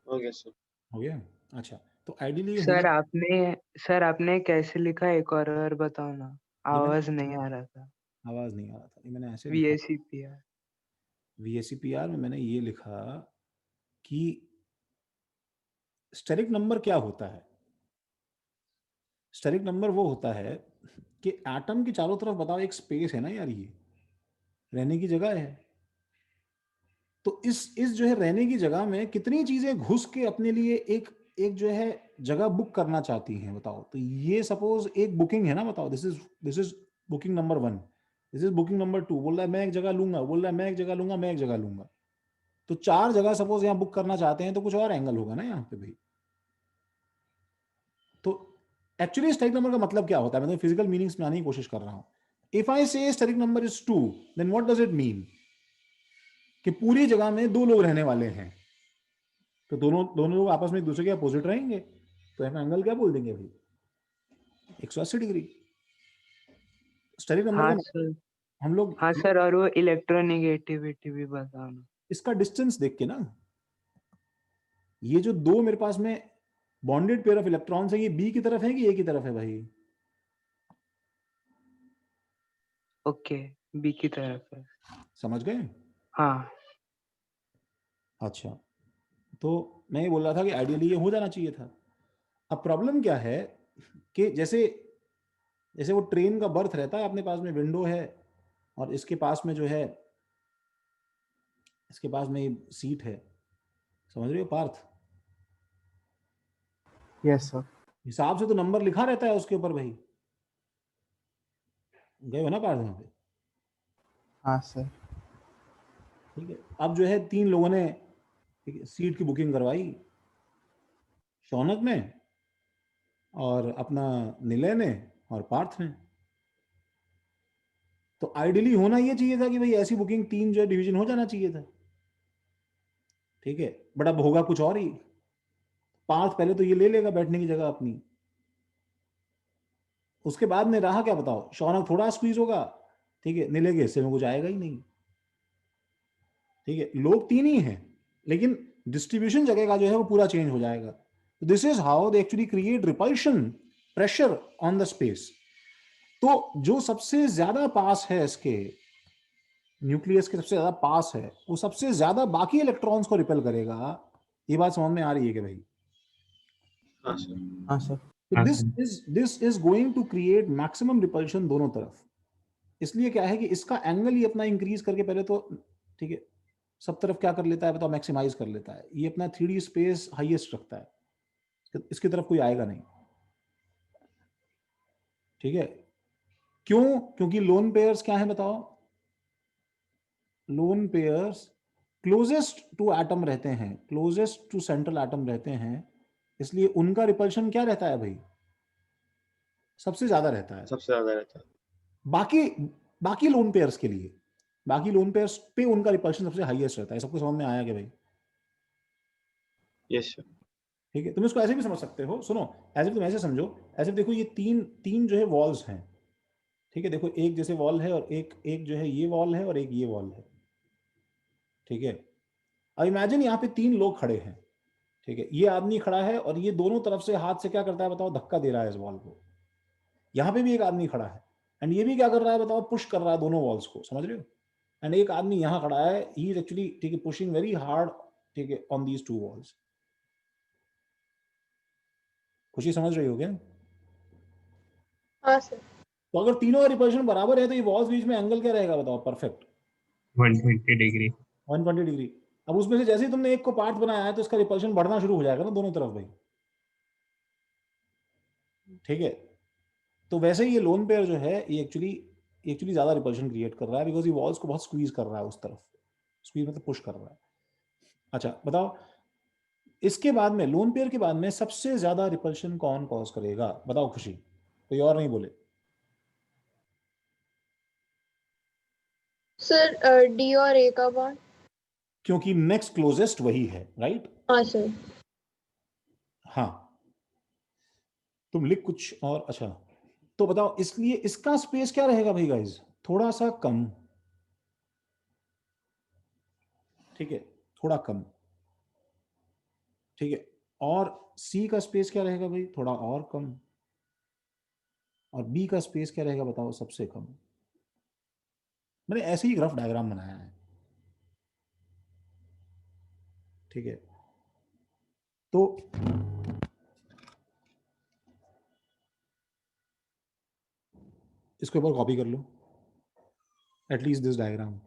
हो गया सर। हो गया। अच्छा, तो आइडियली ये सर होना, आपने कैसे लिखा, एक और बार बताओ ना, ये मैंने आवाज नहीं आ रहा था। आवाज नहीं आ रहा था, ये मैंने ऐसे लिखा। VACPR। VACPR में मैंने ये लिखा कि स्टेरिक नंबर क्या होता है। स्टेरिक नंबर वो होता है कि एटम के चारों तरफ बताओ एक स्पेस है ना यार, ये रहने की जगह है। तो इस जो है रहने की जगह में कितनी चीजें घुस के अपने लिए एक एक जो है जगह बुक करना चाहती हैं, बताओ। तो ये सपोज एक बुकिंग है ना, बताओ, this is booking number 1, this is booking number 2। बोल रहा है मैं एक जगह लूंगा, बोल रहा है मैं एक जगह लूंगा, मैं एक जगह लूंगा। तो 4 जगह सपोज यहाँ बुक करना चाहते हैं, तो कुछ और एंगल होगा ना यहाँ पे भाई। तो एक्चुअली स्टेरिक नंबर का मतलब क्या होता है, मैं तो फिजिकल मीनिंग्स में आने की कोशिश कर रहा हूं। If I say steric number is 2, then what does it mean कि पूरी जगह में 2 लोग रहने वाले हैं, तो दोनों दोनों लोग आपस में एक दूसरे के अपोजिट रहेंगे, तो हम एंगल क्या बोल देंगे भाई, 180 डिग्री। स्टेरिक नंबर हाँ का सर, हम लोग हाँ सर, और वो इलेक्ट्रोनेगेटिविटी भी बताओ ना। इसका डिस्टेंस देख के ना, ये जो 2 मेरे पास में बॉन्डेड पेयर ऑफ इलेक्ट्रॉन्स है, ये बी की तरफ है कि ए की तरफ है भाई? ओके, बी की तरफ है। समझ गए? हाँ अच्छा, तो मैं ये बोल रहा था कि आइडियली ये हो जाना चाहिए था। अब प्रॉब्लम क्या है कि जैसे जैसे वो ट्रेन का बर्थ रहता है, अपने पास में विंडो है और इसके पास में जो है, इसके पास में सीट है, समझ रहे हो पार्थ? Yes sir. हिसाब से तो नंबर लिखा रहता है उसके ऊपर भाई, गए हो ना पार्थ वहां पे? हाँ सर। ठीक है, अब जो है 3 लोगों ने सीट की बुकिंग करवाई, शौनक ने और अपना निलय ने और पार्थ ने। तो आइडियली होना ये चाहिए था कि भाई ऐसी बुकिंग 3 जो है डिवीजन हो जाना चाहिए था। ठीक है, बट अब होगा कुछ और ही। पार्थ पहले तो ये ले लेगा बैठने की जगह अपनी, उसके बाद में रहा क्या बताओ, शौनक थोड़ा स्क्वीज होगा, ठीक है, निलय के हिस्से में कुछ आएगा ही नहीं। ठीक है, लोग 3 ही हैं, लेकिन डिस्ट्रीब्यूशन जगह का जो है वो पूरा चेंज हो जाएगा। This is how they actually create repulsion pressure on the space. तो जो सबसे ज्यादा पास है इसके न्यूक्लियस के, सबसे ज्यादा पास है, वो सबसे ज्यादा बाकी इलेक्ट्रॉन्स को रिपेल करेगा। ये बात समझ में आ रही है कि भाई? हाँ सर। हाँ सर। तो हाँ this is going to create maximum repulsion दोनों तरफ। इसलिए क्या है कि इसका एंगल ही अपना इंक्रीज करके पहले तो, ठीक है, सब तरफ क्या कर लेता है बताओ, मैक्सिमाइज कर लेता है। ये अपना 3D स्पेस हाईएस्ट रखता है, इसकी तरफ कोई आएगा नहीं। ठीक है, क्यों? क्योंकि लोन पेयर्स क्या है बताओ, lone pairs closest to atom रहते हैं, क्लोजेस्ट टू सेंट्रल एटम रहते हैं, इसलिए उनका रिपल्शन क्या रहता है भाई, सबसे ज्यादा रहता है। सबसे ज्यादा रहता है। बाकी बाकी लोन पेयर्स के लिए, बाकी लोन पेयर्स पे उनका रिपल्शन सबसे हाईएस्ट रहता है। सबको समझ में आया कि भाई? Yes sir. ठीक है, तुम इसको ऐसे भी समझ सकते हो, सुनो, ऐसे तुम ऐसे समझो, ऐसे देखो, ये तीन तीन जो है वॉल्स हैं। ठीक है, देखो एक जैसे वॉल है और एक एक जो है ये वॉल है और एक ये वॉल है। ठीक है, अब इमेजिन यहाँ पे 3 लोग खड़े हैं। ठीक है, ये आदमी खड़ा है और ये दोनों तरफ से हाथ से क्या करता है बताओ, धक्का दे रहा है इस वॉल को। यहाँ पे भी एक आदमी खड़ा है एंड ये भी क्या कर रहा है बताओ, पुश कर रहा है दोनों वॉल्स को, समझ रहे हो? एंड एक आदमी यहाँ खड़ा है, ही इज एक्चुअली, ठीक है, पुशिंग वेरी हार्ड, ठीक है, ऑन दीज 2 वॉल्स। खुशी समझ रही हो क्या? हाँ सर। तो अगर तीनों का रिपल्शन बराबर है तो ये वॉल्स बीच में एंगल क्या रहेगा बताओ, परफेक्ट 120 डिग्री। 120 डिग्री। अब उसमें से जैसे ही तुमने एक को पार्ट बनाया है तो इसका रिपल्शन बढ़ना शुरू हो जाएगा ना दोनों तरफ भाई। ठीक है, तो वैसे ही ये लोन पेयर जो है ये एक्चुअली ज्यादा रिपल्शन क्रिएट कर रहा है, बिकॉज ये वॉल्स को बहुत स्क्वीज कर रहा है उस तरफ। स्क्वीज मतलब पुश कर रहा है। अच्छा बताओ, इसके बाद में लोन पेयर के बाद में सबसे ज्यादा रिपल्शन कौन कॉज करेगा बताओ खुशी, कोई और नहीं बोले? सर डी और ए का बॉन्ड। क्योंकि नेक्स्ट क्लोजेस्ट वही है, राइट? हाँ सर। हाँ, तुम लिख कुछ और। अच्छा, तो बताओ, इसलिए इसका स्पेस क्या रहेगा भाई गाइस, थोड़ा सा कम। ठीक है, थोड़ा कम, ठीक है। और सी का स्पेस क्या रहेगा भाई, थोड़ा और कम। और बी का स्पेस क्या रहेगा बताओ, सबसे कम। मैंने ऐसे ही रफ डायग्राम बनाया है, ठीक है। तो इसके ऊपर कॉपी कर लो एटलीस्ट दिस डायग्राम।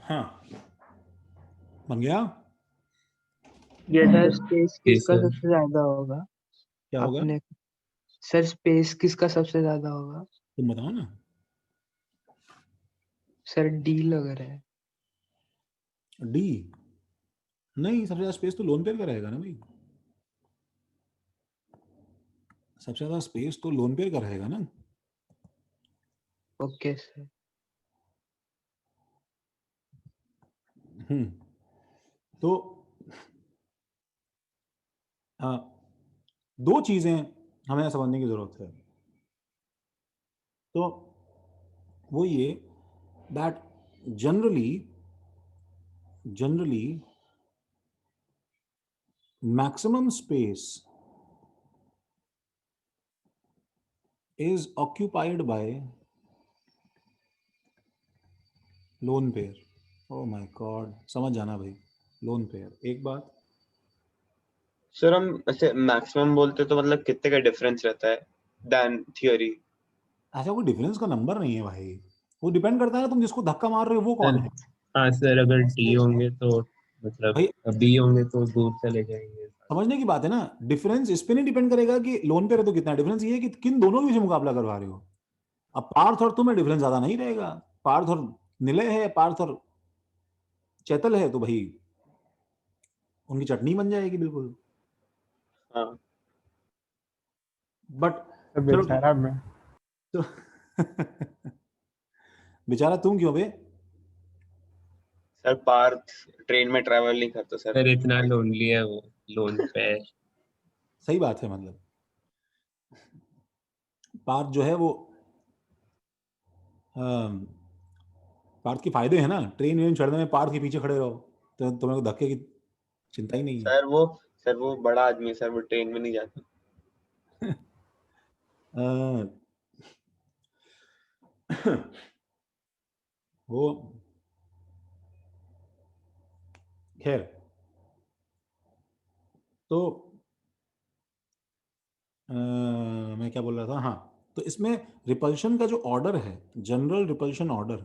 हाँ, बन गया। Yes sir sir. स्पेस जी किसका सर। सबसे ज्यादा होगा? क्या होगा अपने सर स्पेस किसका सबसे ज्यादा होगा? तुम बताओ ना। सर डी लग रहा है। डी नहीं, सबसे ज्यादा स्पेस तो लोन पेयर का रहेगा ना भाई, सबसे ज्यादा स्पेस तो लोन पेयर का रहेगा ना। Okay sir. तो दो चीजें हमें समझने की जरूरत है। तो वो ये that generally maximum space is occupied by lone pair. Oh my god, समझ जाना भाई, lone pair। एक बात, सर हम ऐसे मैक्सिमम बोलते तो मतलब कितने का डिफरेंस रहता है देन थियोरी? ऐसा कोई डिफरेंस का नंबर नहीं है भाई, वो डिपेंड करता है ना तुम जिसको धक्का मार रहे हो वो सर कौन है हाँ सर, अगर डी होंगे तो मतलब भाई। बी होंगे तो दूर चले जाएंगे। समझने की बात है ना, डिफरेंस इस पे नहीं डिपेंड करेगा कि लोन पेयर है तो कितना, डिफरेंस ये है कि किन दोनों के बीच में मुकाबला करवा रहे हो। अब पार्थ और तुम्हें डिफरेंस ज्यादा नहीं रहेगा, पार्थ और निलय है, पार्थ और चैतल है, तो भाई उनकी चटनी बन जाएगी बिल्कुल। हाँ बट तो चलो बेचारा मैं तो बेचारा तुम क्यों बे? सर, पार्थ ट्रेन में ट्रैवल नहीं करता सर। सर इतना लोनली है वो, लोन पे। सही बात है, मतलब पार्थ जो है वो अम, पार्थ के फायदे हैं ना, ट्रेन वेन चढ़ने में पार्थ के पीछे खड़े रहो तो तुम्हें को धक्के की चिंता ही नहीं है। सर वो बड़ा आदमी है सर, वो ट्रेन में नहीं जाता। अ, वो खैर, तो मैं क्या बोल रहा था, हाँ। तो इसमें रिपल्शन का जो ऑर्डर है, जनरल रिपल्शन ऑर्डर,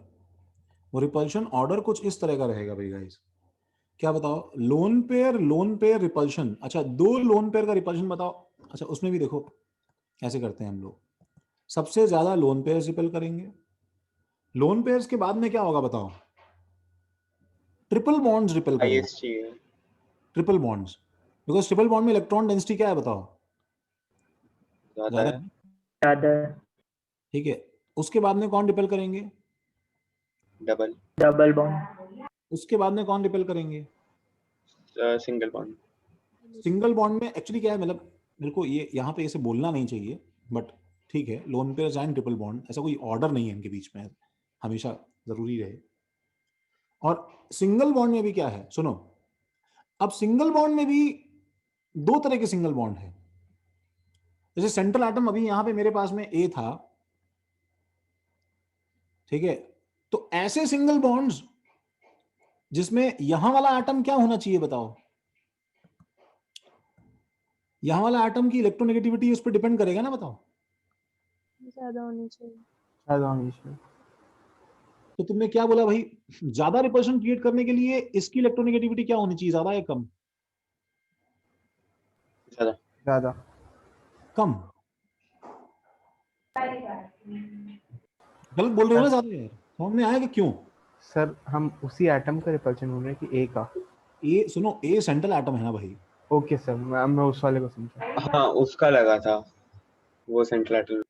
वो रिपल्शन ऑर्डर कुछ इस तरह का रहेगा भाई गाइस। क्या बताओ, लोन पेयर रिपल्शन। अच्छा, दो लोन पेयर का रिपल्शन बताओ। अच्छा, उसमें भी देखो कैसे करते हैं हम लोग। सबसे ज्यादा लोन पेयर्स रिपेल करेंगे, लोन पेयर्स के बाद में क्या होगा बताओ, ट्रिपल बॉन्ड्स रिपेल करेंगे। हाईएस्ट चाहिए। Triple bonds, because triple bond में इलेक्ट्रॉन डेंसिटी क्या है बताओ, ज्यादा ज्यादा है। है, ज्यादा ठीक है। उसके बाद में कौन रिपेल करेंगे, डबल। Double bond. उसके बाद में कौन रिपेल करेंगे, सिंगल बॉन्ड। सिंगल बॉन्ड में एक्चुअली क्या है, मतलब मेरे को ये यहाँ पे ऐसे बोलना नहीं चाहिए, बट ठीक है, lone pairs and triple bond ऐसा कोई ऑर्डर नहीं है इनके बीच में, हमेशा जरूरी रहे। और सिंगल बॉन्ड में भी क्या है सुनो, अब सिंगल बॉन्ड में भी दो तरह के सिंगल बॉन्ड है। जैसे सेंट्रल एटम अभी यहां पे मेरे पास में ए था, ठीक है, तो ऐसे सिंगल बॉन्ड्स जिसमें यहां वाला एटम क्या होना चाहिए बताओ, यहां वाला एटम की इलेक्ट्रोनेगेटिविटी उस पर डिपेंड करेगा ना, बताओ। ज्यादा होनी चाहिए। ज्यादा होनी चाहिए। तो तुमने क्या बोला भाई, ज्यादा रिपल्शन क्रिएट करने के लिए इसकी इलेक्ट्रोनेगेटिविटी क्या होनी चाहिए, ज्यादा या कम? ज्यादा। ज्यादा। कम। गलत बोल रहे हो ना ज्यादा यार, समझ में आया कि क्यों? सर हम उसी एटम का रिपल्शन बोल रहे हैं कि ए का। ए सुनो, ए सेंट्रल एटम है ना भाई। ओके सर, मैं उस वाले को समझा। हाँ उसका लगा था, वो सेंट्रल एटम।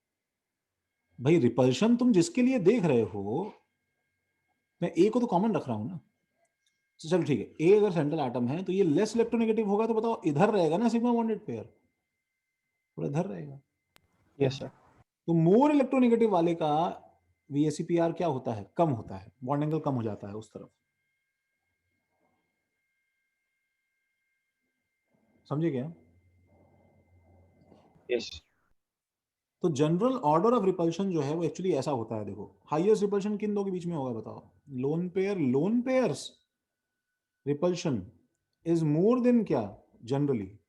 भाई रिपल्शन तुम जिसके लिए देख रहे हो, मैं ए को तो कॉमन रख रहा हूं ना। तो चलो ठीक है, ए अगर सेंट्रल एटम है तो ये लेस इलेक्ट्रोनेगेटिव होगा, तो बताओ इधर रहेगा ना सिग्मा बॉन्डेड पेयर, थोड़ा इधर रहेगा। Yes sir. तो मोर इलेक्ट्रोनेगेटिव वाले का VSEPR क्या होता है, कम होता है, बॉन्ड एंगल कम हो जाता है उस तरफ। समझे क्या? यस। तो जनरल ऑर्डर ऑफ रिपल्शन जो है वो एक्चुअली ऐसा होता है, देखो हाईएस्ट रिपल्शन किन दो के बीच में होगा बताओ, lone pairs repulsion is more than क्या जनरली,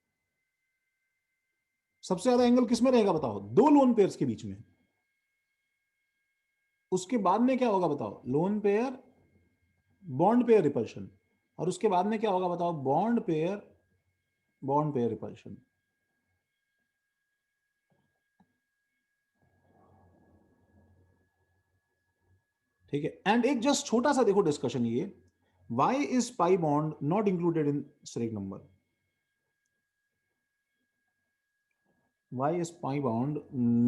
सबसे ज्यादा एंगल किस में रहेगा बताओ, दो लोन पेयर्स के बीच में। उसके बाद में क्या होगा बताओ, lone pair bond pair repulsion, और उसके बाद में क्या होगा बताओ, बॉन्ड पेयर रिपल्शन। ठीक है, एंड एक जस्ट छोटा सा देखो डिस्कशन ये, why is pi bond not included in steric number, why is pi bond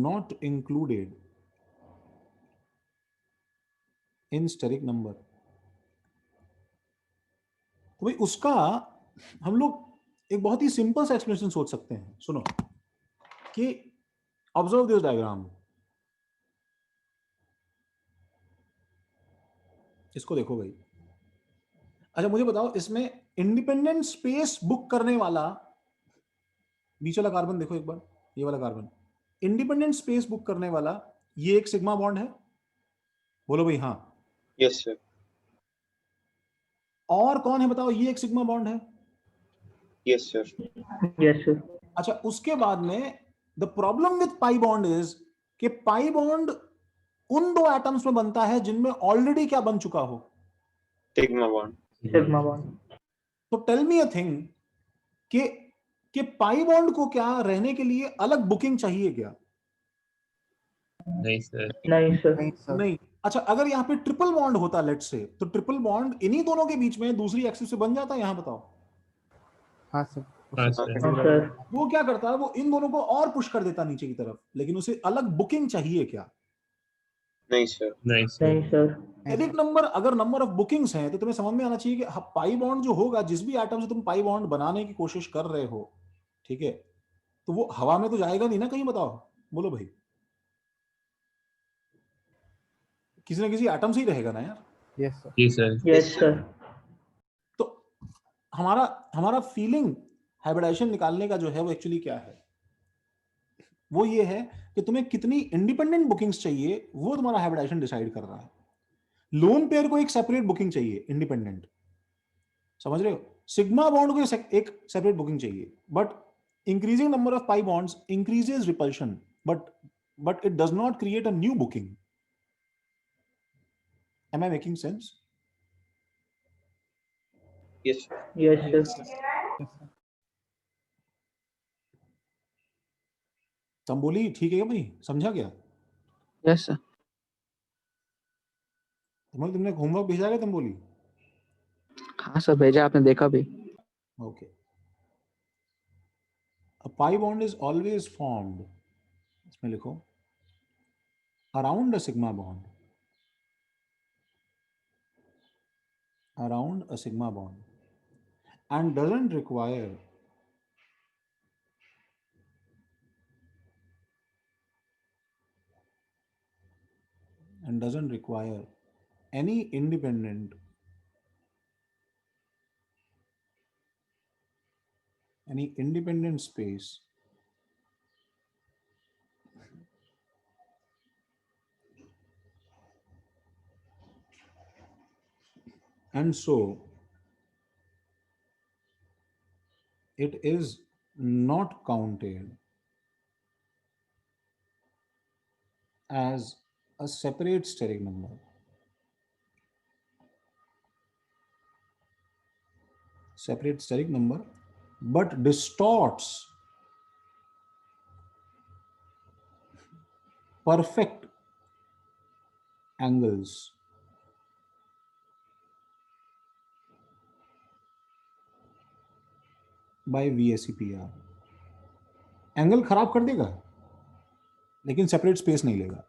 not included in steric number? तो भाई उसका हम लोग एक बहुत ही सिंपल सा एक्सप्लेनेशन सोच सकते हैं, सुनो कि ऑब्जर्व दिस डायग्राम, इसको देखो भाई। अच्छा मुझे बताओ, इसमें इंडिपेंडेंट स्पेस बुक करने वाला बीच वाला कार्बन देखो एक बार, ये वाला कार्बन इंडिपेंडेंट स्पेस बुक करने वाला, ये एक सिग्मा बॉन्ड है, बोलो भाई हाँ। Yes sir. और कौन है बताओ, ये एक सिग्मा बॉन्ड है। Yes sir. Yes, sir. अच्छा उसके बाद में the problem with pi bond is कि पाई बॉन्ड उन दो एटम्स में बनता है जिनमें ऑलरेडी क्या बन चुका हो, सिग्मा बॉन्ड। Sigma bond. तो टेल मी अ थिंग कि पाई बॉन्ड को क्या रहने के लिए अलग बुकिंग चाहिए क्या? नहीं सर। नहीं sir. नहीं सर। नहीं। अच्छा अगर यहाँ पे ट्रिपल बॉन्ड होता लेट्स से, तो ट्रिपल बॉन्ड इन्हीं दोनों के बीच में दूसरी एक्सिस से बन जाता, यहाँ बताओ। हाँ सर। हाँ उसे सर। हाँ particular- sir. वो क्या करता है, वो इन दोनों को और पुश कर देता नीचे की तरफ, लेकिन उसे अलग बुकिंग चाहिए क्या? नहीं सर। नहीं सर। नहीं sir. एडिक नंबर, अगर नंबर ऑफ बुकिंग्स हैं तो तुम्हें समझ में आना चाहिए कि पाई बॉन्ड जो होगा, जिस भी एटम से तुम पाई बॉन्ड बनाने की कोशिश कर रहे हो, ठीक है, तो वो हवा में तो जाएगा नहीं ना कहीं, बताओ, बोलो भाई, किसी ना किसी एटम से ही रहेगा ना यार। Yes sir. जी सर। Yes sir. तो हमारा हमारा फीलिंग हाइब्रिडाइजेशन निकालने का जो है वो एक्चुअली क्या है, वो ये है कि तुम्हें कितनी इंडिपेंडेंट बुकिंग्स चाहिए, वो तुम्हारा हाइब्रिडाइजेशन डिसाइड कर रहा है। लोन पेयर को एक सेपरेट बुकिंग चाहिए इंडिपेंडेंट, समझ रहे हो, सिग्मा बॉन्ड को एक सेपरेट बुकिंग चाहिए, but increasing number of pi bonds increases repulsion, but it does not create a new booking. Am I making sense? Yes sir. Yes sir. Yes, sir. Tamboli ठीक है क्या भाई, समझा क्या? Yes sir. तुमने होमवर्क भेजा क्या तंबोली? हाँ सर, भेजा आपने, देखा भी। Okay, a pi bond is always formed, इसमें लिखो, around a sigma bond, around a sigma bond, and doesn't require any independent space and so it is not counted as a separate steric number. Separate steric number, but distorts perfect angles by VSEPR. Angle खराब कर देगा लेकिन separate space नहीं लेगा.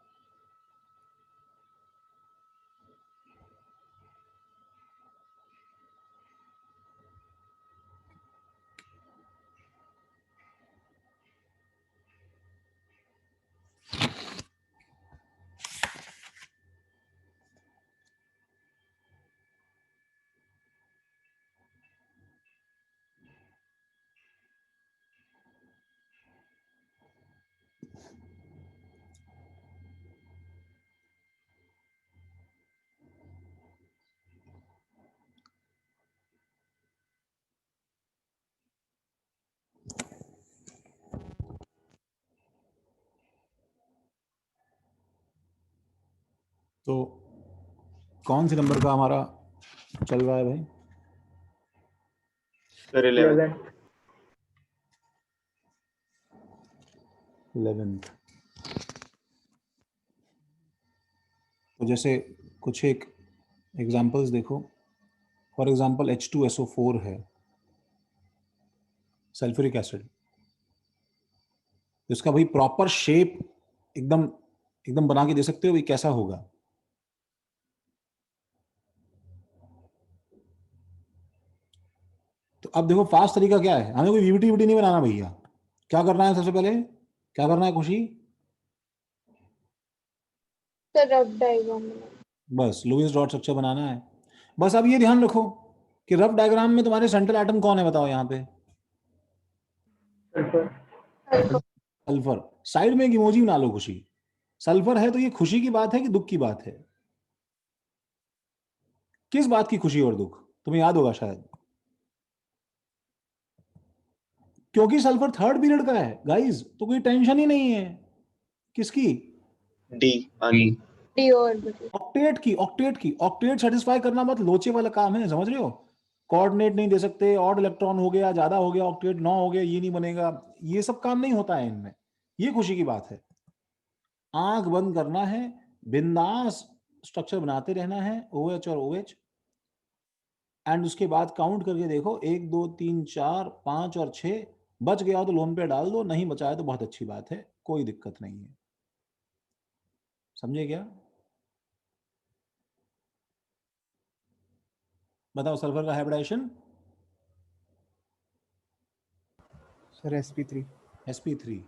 तो कौन से number का हमारा चल रहा है भाई? सर 11। 11th. तो जैसे कुछ एक एग्जांपल्स देखो. फॉर एग्जांपल H2SO4 है, सल्फ्यूरिक एसिड. इसका भाई प्रॉपर शेप एकदम एकदम बना के दे सकते हो भाई कैसा होगा? तो अब देखो फास्ट तरीका क्या है, हमें कोई वीवीटी नहीं बनाना भैया. क्या करना है सबसे पहले? क्या करना है खुशी? सर रफ डायग्राम बनाओ. बस लुईस डॉट स्ट्रक्चर बनाना है. बस अब ये ध्यान रखो कि रफ डायग्राम में तुम्हारे सेंट्रल एटम कौन है बताओ यहाँ पे? सल्फर. अल्फा. सल्फर. साइड में एक इमोजी बना लो खुशी. सल्फर है तो ये खुशी की बात है कि दुख की बात है? किस बात की खुशी और दुख तुम्हें याद होगा शायद? क्योंकि सल्फर थर्ड पीरियड का है गाइस, तो कोई टेंशन ही नहीं है. किसकी? डी पानी। D orbital. ऑक्टेट की. ऑक्टेट सेटिस्फाई करना मत लोचे वाला काम है, समझ रहे हो? कोऑर्डिनेट नहीं दे सकते, ऑड इलेक्ट्रॉन हो गया, ज्यादा हो गया, ऑक्टेट 9 हो गया, ये नहीं बनेगा. ये सब काम नहीं होता है इनमें. ये खुशी की बात है. आंख बंद करना है, बिंदास स्ट्रक्चर बनाते रहना है, OH और OH. एंड उसके बाद काउंट करके देखो 1 2 3 4 5 और 6. बच गया तो लोन पे डाल दो, नहीं बचा है तो बहुत अच्छी बात है, कोई दिक्कत नहीं है. समझे क्या? बताओ सल्फर का हाइब्रिडाइजेशन. Sir sp3. sp3.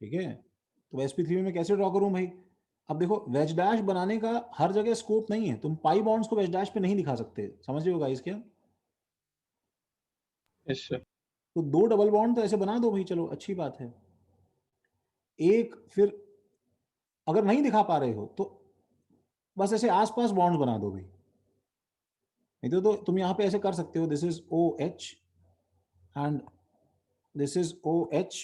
ठीक है. तो sp3 में मैं कैसे ड्रॉ करूं भाई? अब देखो वेज डैश बनाने का हर जगह स्कोप नहीं है. तुम पाई बॉन्ड्स को वेज डैश पे नहीं दिखा सकते, समझ रहे हो गाइस क्या? Yes sir. तो 2 डबल बॉन्ड तो ऐसे बना दो भाई, चलो अच्छी बात है. एक फिर अगर नहीं दिखा पा रहे हो तो बस ऐसे आसपास बॉन्ड बना दो भाई. नहीं तो तुम यहाँ पे ऐसे कर सकते हो, this is OH and this is OH.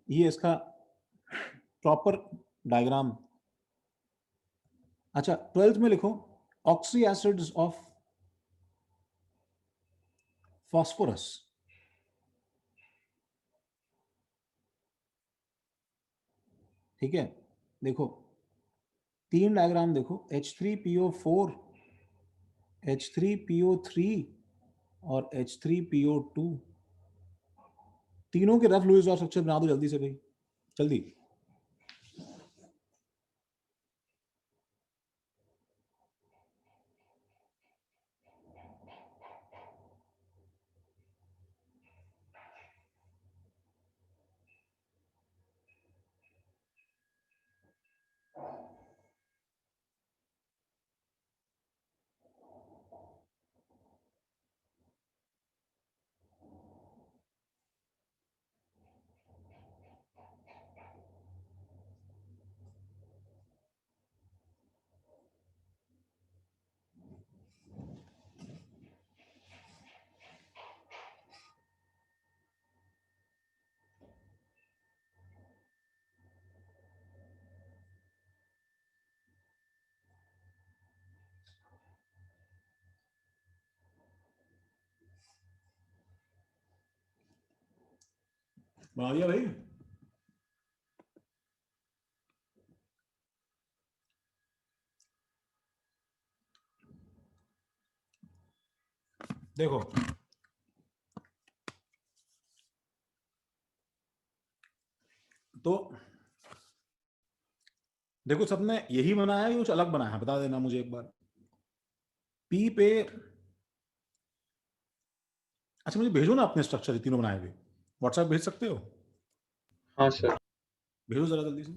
ये इसका प्रॉपर डायग्राम. अच्छा 12th में लिखो ऑक्सी एसिड्स ऑफ फॉस्फोरस. ठीक है. देखो 3 डायग्राम देखो, H3PO4, H3PO3 और H3PO2. तीनों के रफ लुईस डॉट स्ट्रक्चर बना दो जल्दी से भाई, जल्दी. बना दिया भाई। देखो तो देखो सबने यही बनाया है, कुछ अलग बनाया है, बता देना मुझे एक बार। पी पे अच्छा मुझे भेजो ना अपने स्ट्रक्चर, ये तीनों बनाए हुए व्हाट्सएप भेज सकते हो? हाँ सर। भेजो जरा जल्दी से।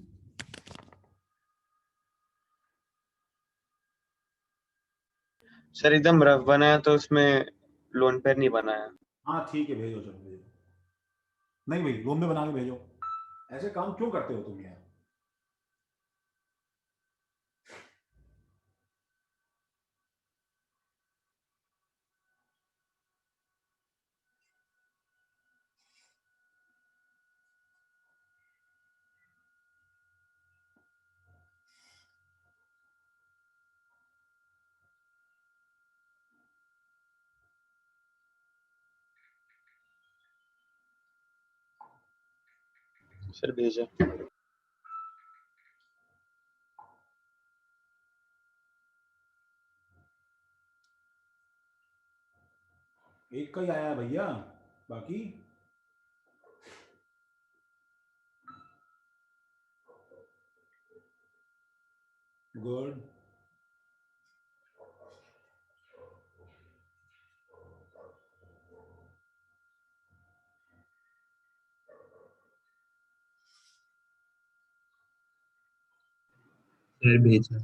सर एकदम रफ बनाया तो उसमें लोन पेयर नहीं बनाया। हाँ ठीक है, भेजो, चलो भेजो। नहीं भाई, रूम में बना के भेजो। ऐसे काम क्यों करते हो तुम यार? सर भेजा। एक का ही आया है भैया, बाकी गुड। सर भेजा।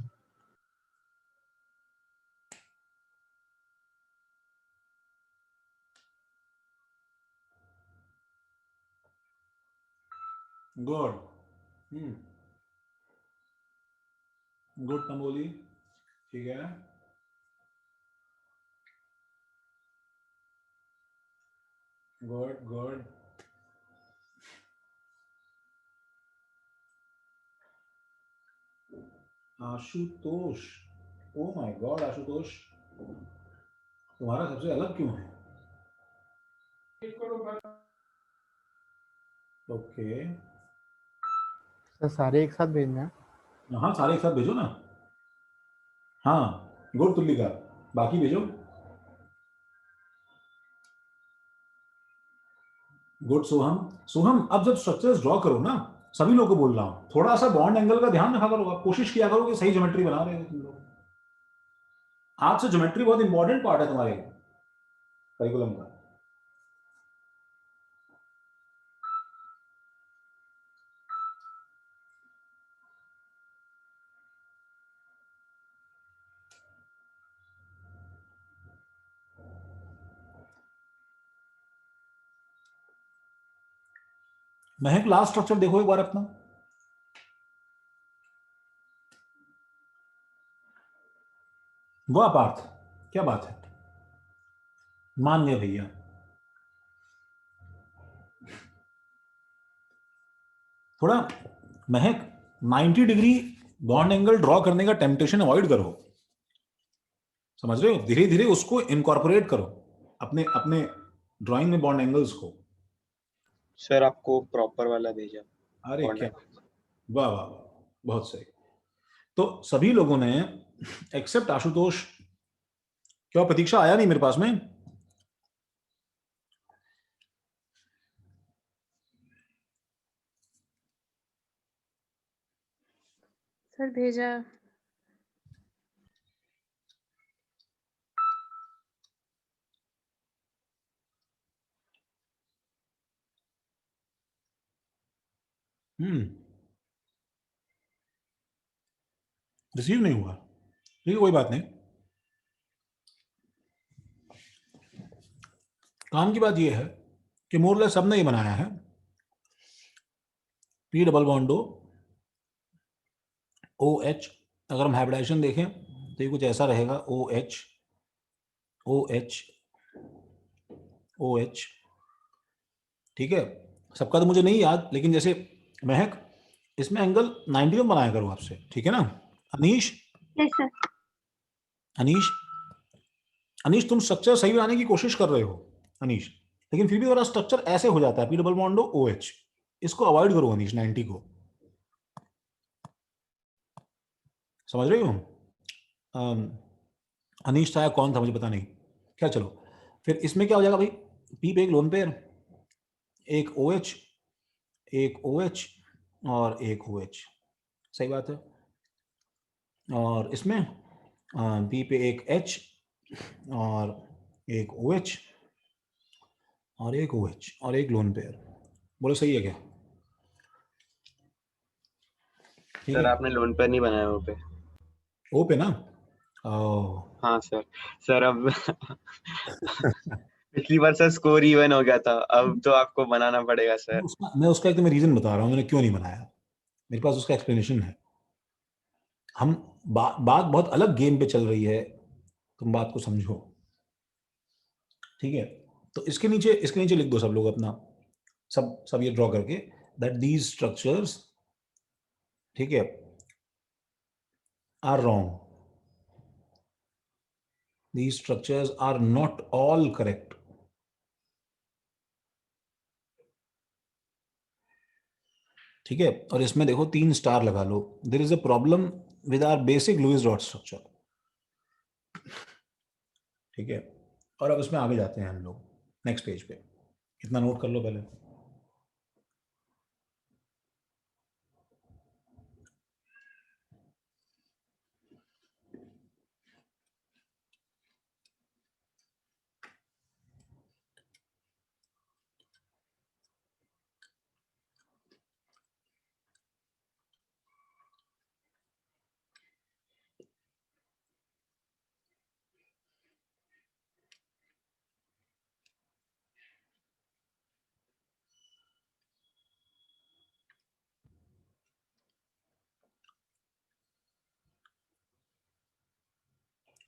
गुड। गुड तंबोली, ठीक है। Good good. Ashutosh, oh my God Ashutosh, तुम्हारा सबसे अलग क्यों है? ओके, सर सारे एक साथ भेजना है? हाँ सारे एक साथ भेजो ना। हाँ गुड तुल्लिका, बाकी भेजो। गुड सोहम। सोहम अब जब स्ट्रक्चर्स ड्रॉ करो ना, सभी लोगों को बोल रहा हूं, थोड़ा सा बॉन्ड एंगल का ध्यान रखा करो, आप कोशिश किया करो कि सही ज्योमेट्री बना रहे हो तुम लोग। आज से ज्योमेट्री बहुत इंपॉर्टेंट पार्ट है तुम्हारे करिकुलम का। महक लास्ट स्ट्रक्चर देखो एक बार अपना। वाह पार्थ, क्या बात है, मान गए भैया। थोड़ा महक 90 डिग्री बॉन्ड एंगल ड्रॉ करने का टेम्पटेशन अवॉइड करो, समझ रहे हो? धीरे धीरे उसको इनकॉर्पोरेट करो अपने अपने ड्राइंग में बॉन्ड एंगल्स को। सर आपको प्रॉपर वाला भेजा। अरे bond क्या, angle। वाह वाह वाह, बहुत सही। तो सभी लोगों ने एक्सेप्ट आशुतोष, क्या प्रतीक्षा आया नहीं मेरे पास में? सर भेजा। रिसीव नहीं हुआ, ठीक है कोई बात नहीं। काम की बात यह है कि मोरलेस सबने ये बनाया है, P double bond O H. अगर हम हाइब्रिडाइजेशन देखें तो ये कुछ ऐसा रहेगा, O H O H O H, ठीक है। सबका तो मुझे नहीं याद, लेकिन जैसे महक इसमें एंगल 90 में बनाया करो आपसे, ठीक है ना? Anish, yes sir. अनीश, अनीश तुम स्ट्रक्चर सही बनाने की कोशिश कर रहे हो अनीश, लेकिन फिर भी तुम्हारा स्ट्रक्चर ऐसे हो जाता है, P double bond O H, इसको अवॉइड करो अनीश, 90 को, समझ रहे हो? अनीश था या कौन था मुझे पता नहीं, क्या, चलो फिर इसमें क्या हो जाएगा भाई, पी पे एक लोन पेयर, एक OH, एक OH और एक OH, सही बात है। और इसमें पी पे एक H और एक OH और एक OH और एक लोन पेयर, बोलो सही है क्या? ठीक सर है, आपने लोन पर नहीं बनाया वो पे। ओ पे ना, ओ हाँ सर। सर अब पिछली बार सर स्कोर इवन हो गया था, अब तो आपको बनाना पड़ेगा सर। मैं उसका एक तुम्हें रीजन बता रहा हूँ मैंने क्यों नहीं बनाया, मेरे पास उसका एक्सप्लेनेशन है। हम बात बहुत अलग गेम पे चल रही है, तुम बात को समझो, ठीक है? तो इसके नीचे लिख दो सब लोग अपना, सब ये ड्रॉ करके, दैट दीज स्ट्रक्चर्स, ठीक है, are wrong, these structures are not all correct. ठीक है, और इसमें देखो 3 स्टार लगा लो, there is a problem with our basic Lewis dot structure. ठीक है, और अब इसमें आगे जाते हैं हम लोग नेक्स्ट पेज पे, इतना नोट कर लो पहले।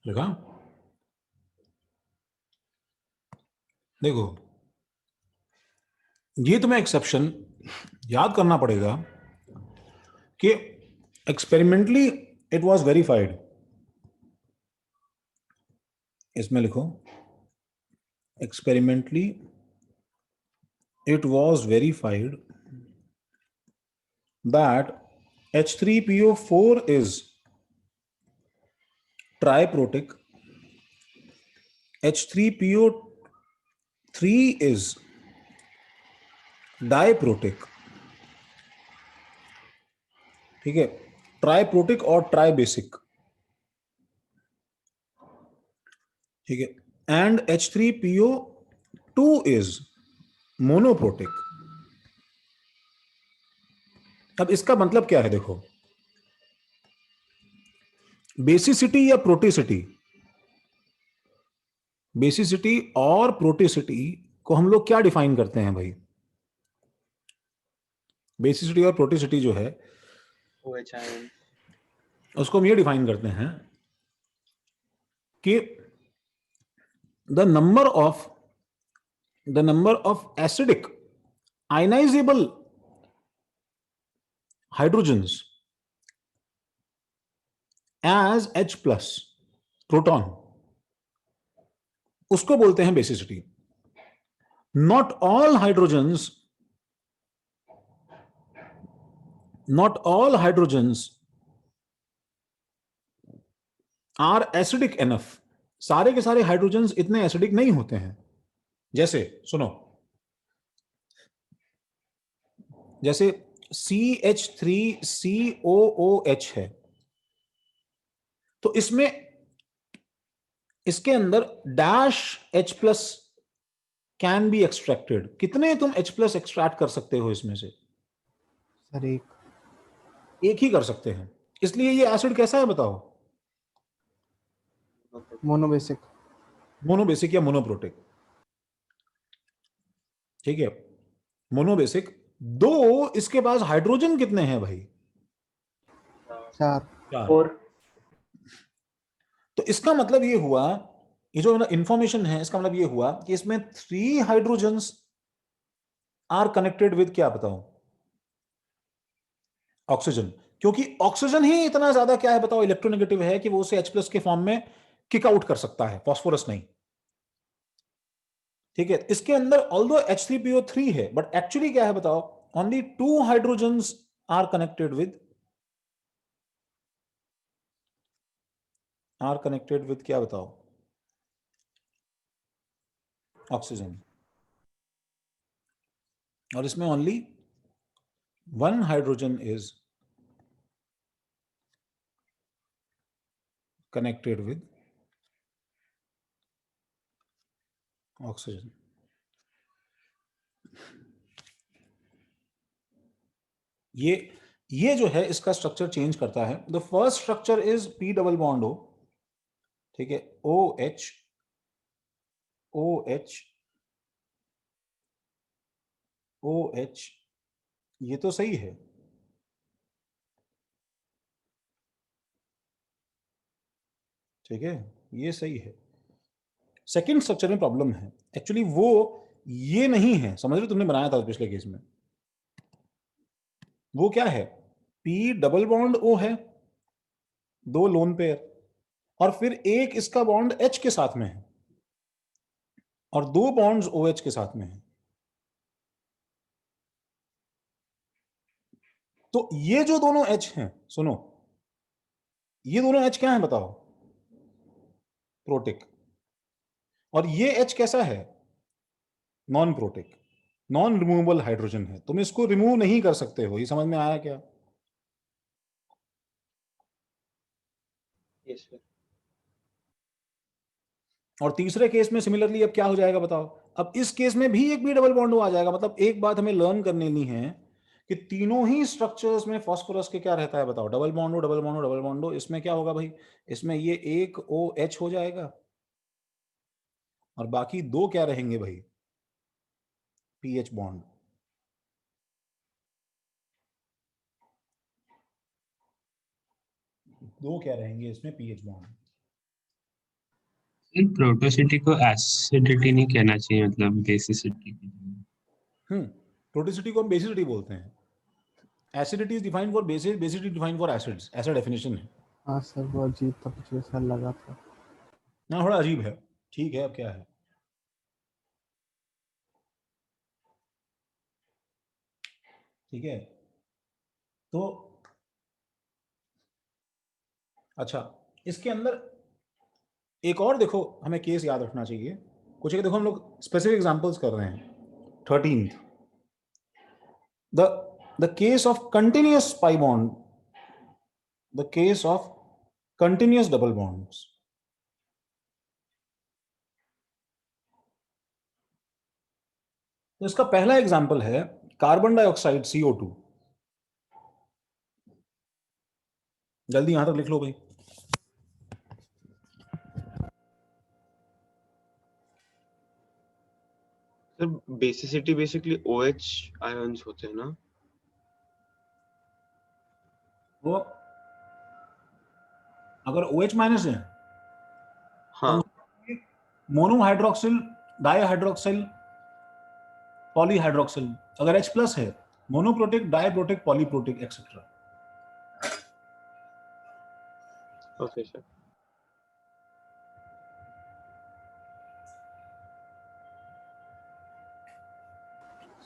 लिखा, देखो ये तुम्हें एक्सेप्शन याद करना पड़ेगा कि एक्सपेरिमेंटली इट वाज वेरीफाइड। इसमें लिखो, experimentally it was verified that H3PO4 is triprotic, H3PO3 is diprotic, ठीक है, ट्राइप्रोटिक और ट्राइबेसिक, ठीक है, एंड H3PO2 is मोनोप्रोटिक। अब इसका मतलब क्या है, देखो, बेसिसिटी या प्रोटिसिटी, बेसिसिटी और प्रोटिसिटी को हम लोग क्या डिफाइन करते हैं भाई? बेसिसिटी और प्रोटिसिटी जो है OH आयन। उसको हम ये डिफाइन करते हैं कि the number of acidic ionizable hydrogens as H+ proton, उसको बोलते हैं basicity. Not all hydrogens are acidic enough, सारे के सारे हाइड्रोजन्स इतने एसिडिक नहीं होते हैं। जैसे सुनो, जैसे CH3COOH है, तो इसके अंदर -H+ कैन बी एक्सट्रैक्टेड। कितने तुम H+ एक्सट्रैक्ट कर सकते हो इसमें से? सर एक ही कर सकते हैं। इसलिए ये एसिड कैसा है बताओ? मोनोबेसिक। मोनोबेसिक या मोनोप्रोटिक, ठीक है, मोनोबेसिक। दो इसके पास हाइड्रोजन कितने हैं भाई? 4। 4। तो इसका मतलब ये हुआ, ये जो इंफॉर्मेशन है इसका मतलब ये हुआ कि इसमें 3 हाइड्रोजन्स आर कनेक्टेड विद क्या बताओ? ऑक्सीजन। क्योंकि ऑक्सीजन ही इतना ज्यादा क्या है बताओ, इलेक्ट्रोनेगेटिव है कि वो उसे H+ के फॉर्म में किक आउट कर सकता है, फास्फोरस नहीं। ठीक है, इसके अंदर ऑल्दो H3PO3 है, बट एक्चुअली क्या है बताओ? only 2 hydrogens are connected with क्या बताओ? ऑक्सीजन। और इसमें only 1 hydrogen is connected with oxygen. ये जो है इसका स्ट्रक्चर चेंज करता है। The first structure is P double bond O, ठीक है, OH OH OH, ये तो सही है, ठीक है, ये सही है। सेकंड स्ट्रक्चर में प्रॉब्लम है एक्चुअली, वो ये नहीं है, समझ रहे हो, तुमने बनाया था पिछले केस में। वो क्या है? P डबल बॉन्ड O है, 2 लोन पेयर, और फिर एक इसका बॉन्ड H के साथ में है और 2 बॉन्ड्स OH के साथ में है। तो ये जो दोनों H हैं, सुनो, ये दोनों H क्या है बताओ? प्रोटिक। और ये H कैसा है? Non protic, non removable hydrogen है, तुम इसको रिमूव नहीं कर सकते हो। ये समझ में आया क्या? Yes sir. और तीसरे केस में सिमिलरली अब क्या हो जाएगा बताओ? अब इस केस में भी एक भी डबल बॉन्ड आ जाएगा। मतलब एक बात हमें लर्न करने ली है कि तीनों ही स्ट्रक्चर्स में फास्फोरस के क्या रहता है बताओ? डबल बॉन्ड हो, डबल बॉन्ड हो, डबल बॉन्ड हो। इसमें क्या होगा भाई? इसमें ये एक OH हो जाएगा और बाकी 2 क्या रहेंगे भाई? PH bond. दो क्या रहेंगे इसमें? PH bond. प्रोटोसिटी को एसिडिटी नहीं कहना चाहिए, मतलब बेसिसिटी। प्रोटिसिटी को हम बेसिसिटी बोलते हैं। Acidity is defined for basis, basicity defined for acids, ऐसा डेफिनेशन है हाँ सर, वो अजीब था, पिछले साल लगा था। ना, थोड़ा अजीब है। ठीक है, अब क्या है? ठीक है, तो अच्छा, इसके अंदर एक और देखो, हमें केस याद रखना चाहिए कुछ है। देखो हम लोग स्पेसिफिक एग्जांपल्स कर रहे हैं। 13th, the case of continuous pi bond, the case of continuous double bonds. तो इसका पहला एग्जांपल है कार्बन डाइऑक्साइड CO2। जल्दी यहां तक लिख लो भाई। Sir basicity basically OH ions होते हैं ना? वो अगर OH माइनस है हाँ। तो मोनोहाइड्रोक्सिल, डाईहाइड्रोक्सिल, पॉलीहाइड्रोक्सिल। अगर H प्लस है, monoprotic, diprotic, polyprotic etcetera. Okay sir.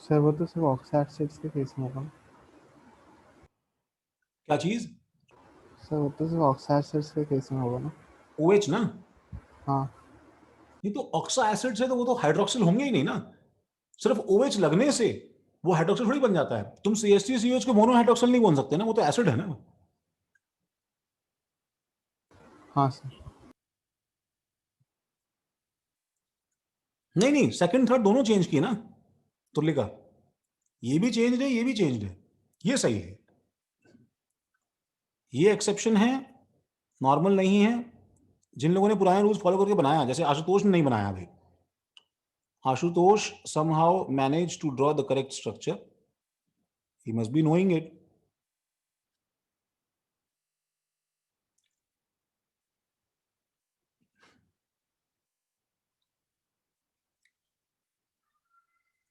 Sir वो तो सिर्फ ऑक्साइड एसिड्स के केस में होगा ना? क्या चीज? सर वो तो सिर्फ ऑक्साइड एसिड्स के केस में होगा ना? OH ना? हाँ नहीं तो ऑक्सा एसिड से तो वो तो हाइड्रोक्सिल होंगे ही नहीं ना। सिर्फ OH लगने से वो हाइड्रोक्सिल थोड़ी बन जाता है। तुम CH3COH को मोनोहाइड्रोक्सिल नहीं बोल सकते ना, वो तो एसिड है ना। हाँ सर। नहीं नहीं, सेकंड थर्ड दोनों चेंज किए ना तुलिका। ये भी चेंज है, ये भी चेंज है, ये सही है। ये एक्सेप्शन है, नॉर्मल नहीं है। जिन लोगों ने पुराने रूल्स फॉलो करके बनाया, जैसे आशुतोष ने नहीं बनाया भाई। Ashutosh somehow managed to draw the correct structure. He must be knowing it.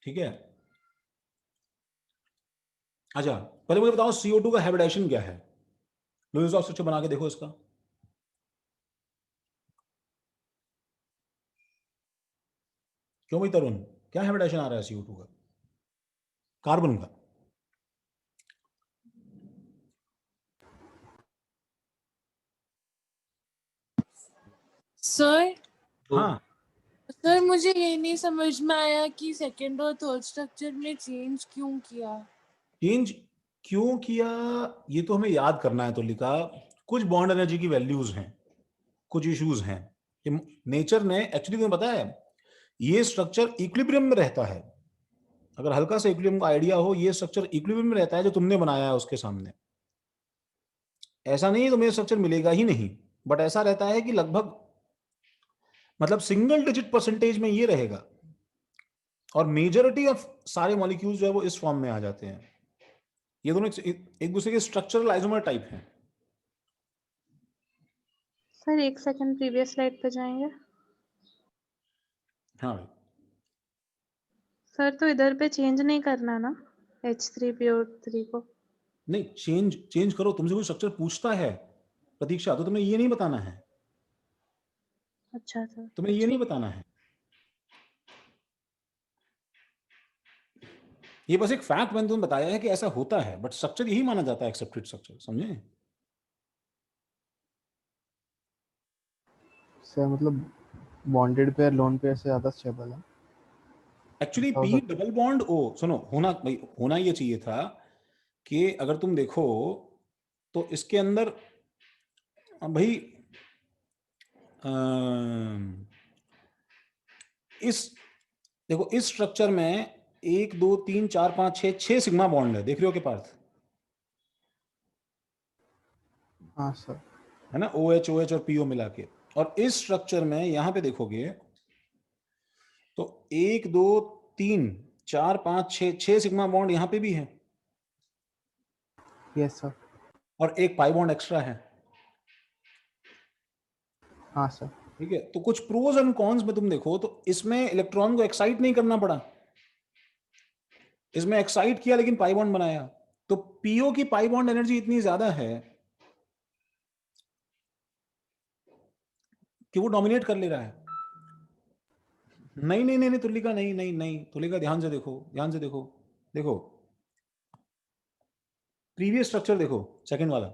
ठीक है, अच्छा पहले मुझे बताओ CO2 का हाइब्रिडाइजेशन क्या है? लुईस लॉ स्ट्रक्चर बना के देखो इसका। क्यों भाई तरुण, क्या हाइब्रिडाइजेशन आ रहा है CO2 का? कार्बन का। सर हाँ, सर मुझे ये नहीं समझ में आया कि सेकंड और थर्ड स्ट्रक्चर में चेंज क्यों किया। चेंज क्यों किया ये तो हमें याद करना है। तो लिखा कुछ बॉन्ड एनर्जी की वैल्यूज हैं, कुछ इश्यूज हैं। नेचर ने एक्चुअली तुम्हें पता है ये स्ट्रक्चर इक्विलिब्रियम में रहता है। अगर हल्का सा इक्विलिब्रियम का आइडिया हो, ये स्ट्रक्चर इक्विलिब्रियम में रहता है जो तुमने बनाया है उसके सामने। ऐसा नहीं है तुम्हें स्ट्रक्चर मिलेगा ही नहीं, बट ऐसा रहता है कि लगभग मतलब सिंगल डिजिट परसेंटेज में ये रहेगा, और मेजॉरिटी ऑफ सारे मॉलिक्यूल्स जो है वो इस फॉर्म में आ जाते हैं। ये दोनों एक दूसरे के स्ट्रक्चरल आइसोमर टाइप हैं। सर एक सेकंड प्रीवियस स्लाइड पे जाएंगे। हाँ भाई, सर तो इधर पे चेंज नहीं करना ना H3PO3 को। नहीं चेंज करो। तुमसे कोई स्ट्रक्चर पूछता है प्रतीक्षा, तो तुम्हें ये नहीं बताना है, अच्छा सर। तुम्हें ये नहीं बताना है। ये बस एक फैक्ट मैंने तुम्हें बताया है कि ऐसा होता है, बट स्ट्रक्चर यही माना जाता है एक्सेप्टेड स्ट्रक्चर, समझे? सर मतलब बॉन्डेड पेयर लोन पेयर से ज्यादा स्टेबल है। एक्चुअली ऐसा हो पी सकता डबल बॉन्ड ओ, सुनो, होना भाई, होना ये चाहिए था कि अगर तुम देखो तो इसके अंदर भाई इस देखो इस स्ट्रक्चर में 1 2 3 4 5 6 सिग्मा बॉन्ड है, देख रहे हो के पार्थ? हाँ सर। है ना, OH OH और PO मिला के। और इस स्ट्रक्चर में यहां पे देखोगे तो 1 2 3 4 5 6 सिग्मा बॉन्ड यहां पे भी है, यस सर। और एक पाई बॉन्ड एक्स्ट्रा है। हाँ सर। ठीक है, तो कुछ प्रोज एंड कॉन्स में तुम देखो तो इसमें इलेक्ट्रॉन को एक्साइट नहीं करना पड़ा, इसमें एक्साइट किया लेकिन पाई बॉन्ड बनाया। तो पीओ की पाई बॉन्ड एनर्जी इतनी ज्यादा है कि वो डोमिनेट कर ले रहा है। नहीं नहीं नहीं नहीं तुलिका, नहीं नहीं नहीं तुलिका, ध्यान से देखो, ध्यान से देखो। देखो प्रीवियस स्ट्रक्चर देखो, सेकंड वाला,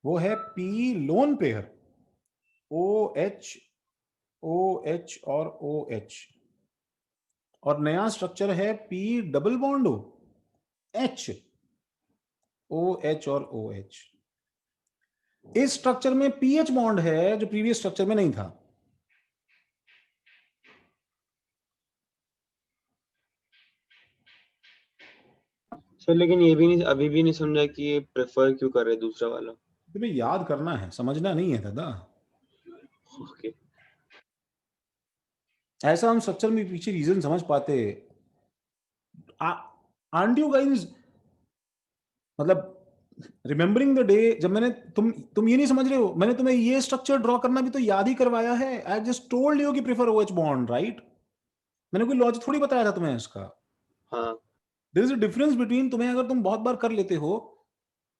वो है P lone pair, OH OH और OH, और नया स्ट्रक्चर है P double bond H OH और OH। इस स्ट्रक्चर में पीएच बॉन्ड है जो प्रीवियस स्ट्रक्चर में नहीं था। सर लेकिन ये भी नहीं, अभी भी नहीं समझा कि ये प्रेफर क्यों कर रहे हैं दूसरा वाला। तुम्हें याद करना है, समझना नहीं है दादा। ओके। ऐसा हम स्ट्रक्चर में पीछे रीजन समझ पाते। आंट यू गाइस मतलब रिमेंबरिंग द डे जब मैंने तुम ये नहीं समझ रहे हो, मैंने तुम्हें ये स्ट्रक्चर ड्रॉ करना भी तो याद ही करवाया है। आई जस्ट टोल्ड यू कि प्रेफर OH बॉन्ड, राइट? मैंने कोई लॉजिक थोड़ी बताया था तुम्हें इसका। हाँ there is a difference between, तुम्हें अगर तुम बहुत बार कर लेते हो,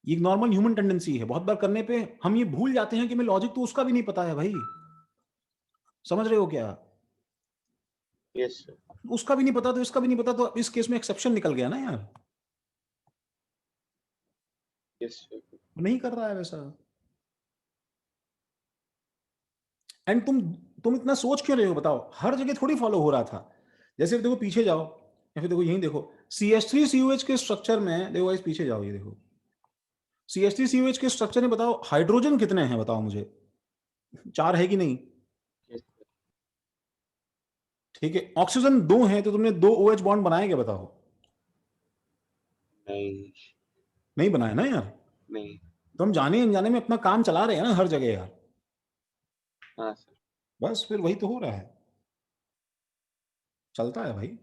ये नॉर्मल ह्यूमन टेंडेंसी है, बहुत बार करने पे हम ये भूल जाते हैं कि हमें लॉजिक तो उसका भी नहीं पता है भाई। समझ रहे हो क्या? Yes sir. उसका भी नहीं पता तो इसका भी नहीं पता, तो इस केस में एक्सेप्शन निकल गया ना यार। Yes sir. नहीं कर रहा है वैसा। एंड तुम इतना सोच क्यों रहे हो बताओ? हर जगह थोड़ी फॉलो हो रहा था। जैसे देखो पीछे जाओ, या फिर देखो यहीं देखो, CH3COH के स्ट्रक्चर में देखो इस पीछे जाओ, ये देखो CH3COH के स्ट्रक्चर में बताओ हाइड्रोजन कितने हैं, बताओ मुझे। 4 है कि नहीं? Yes sir. ठीक है, ऑक्सीजन 2 है, तो तुमने 2 OH बॉन्ड बनाए क्या, बताओ? नहीं नहीं बनाया ना यार। नहीं। तो हम जाने अनजाने में अपना काम चला रहे हैं ना हर जगह यार। हाँ सर। बस फिर वही तो हो रहा है, चलता है भाई।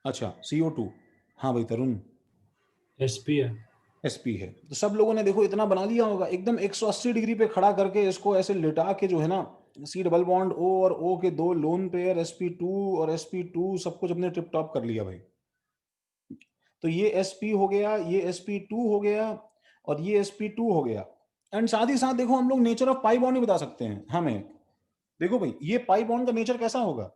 अच्छा CO2, हाँ भाई तरुण, SP है। SP है। तो सब लोगों ने देखो इतना बना लिया होगा, एकदम 180 डिग्री पे खड़ा करके इसको ऐसे लिटा के जो है ना, C डबल बॉन्ड O और O के 2 लोन पेयर sp2 और sp2 सब कुछ अपने टिप टॉप कर लिया भाई। तो ये sp हो गया, ये sp2 हो गया, और ये sp2 हो गया। एंड साथ ही साथ देखो हम लोग नेचर ऑफ पाई बॉन्ड भी बता सकते हैं हमें। देखो भाई ये पाई बॉन्ड का नेचर कैसा होगा?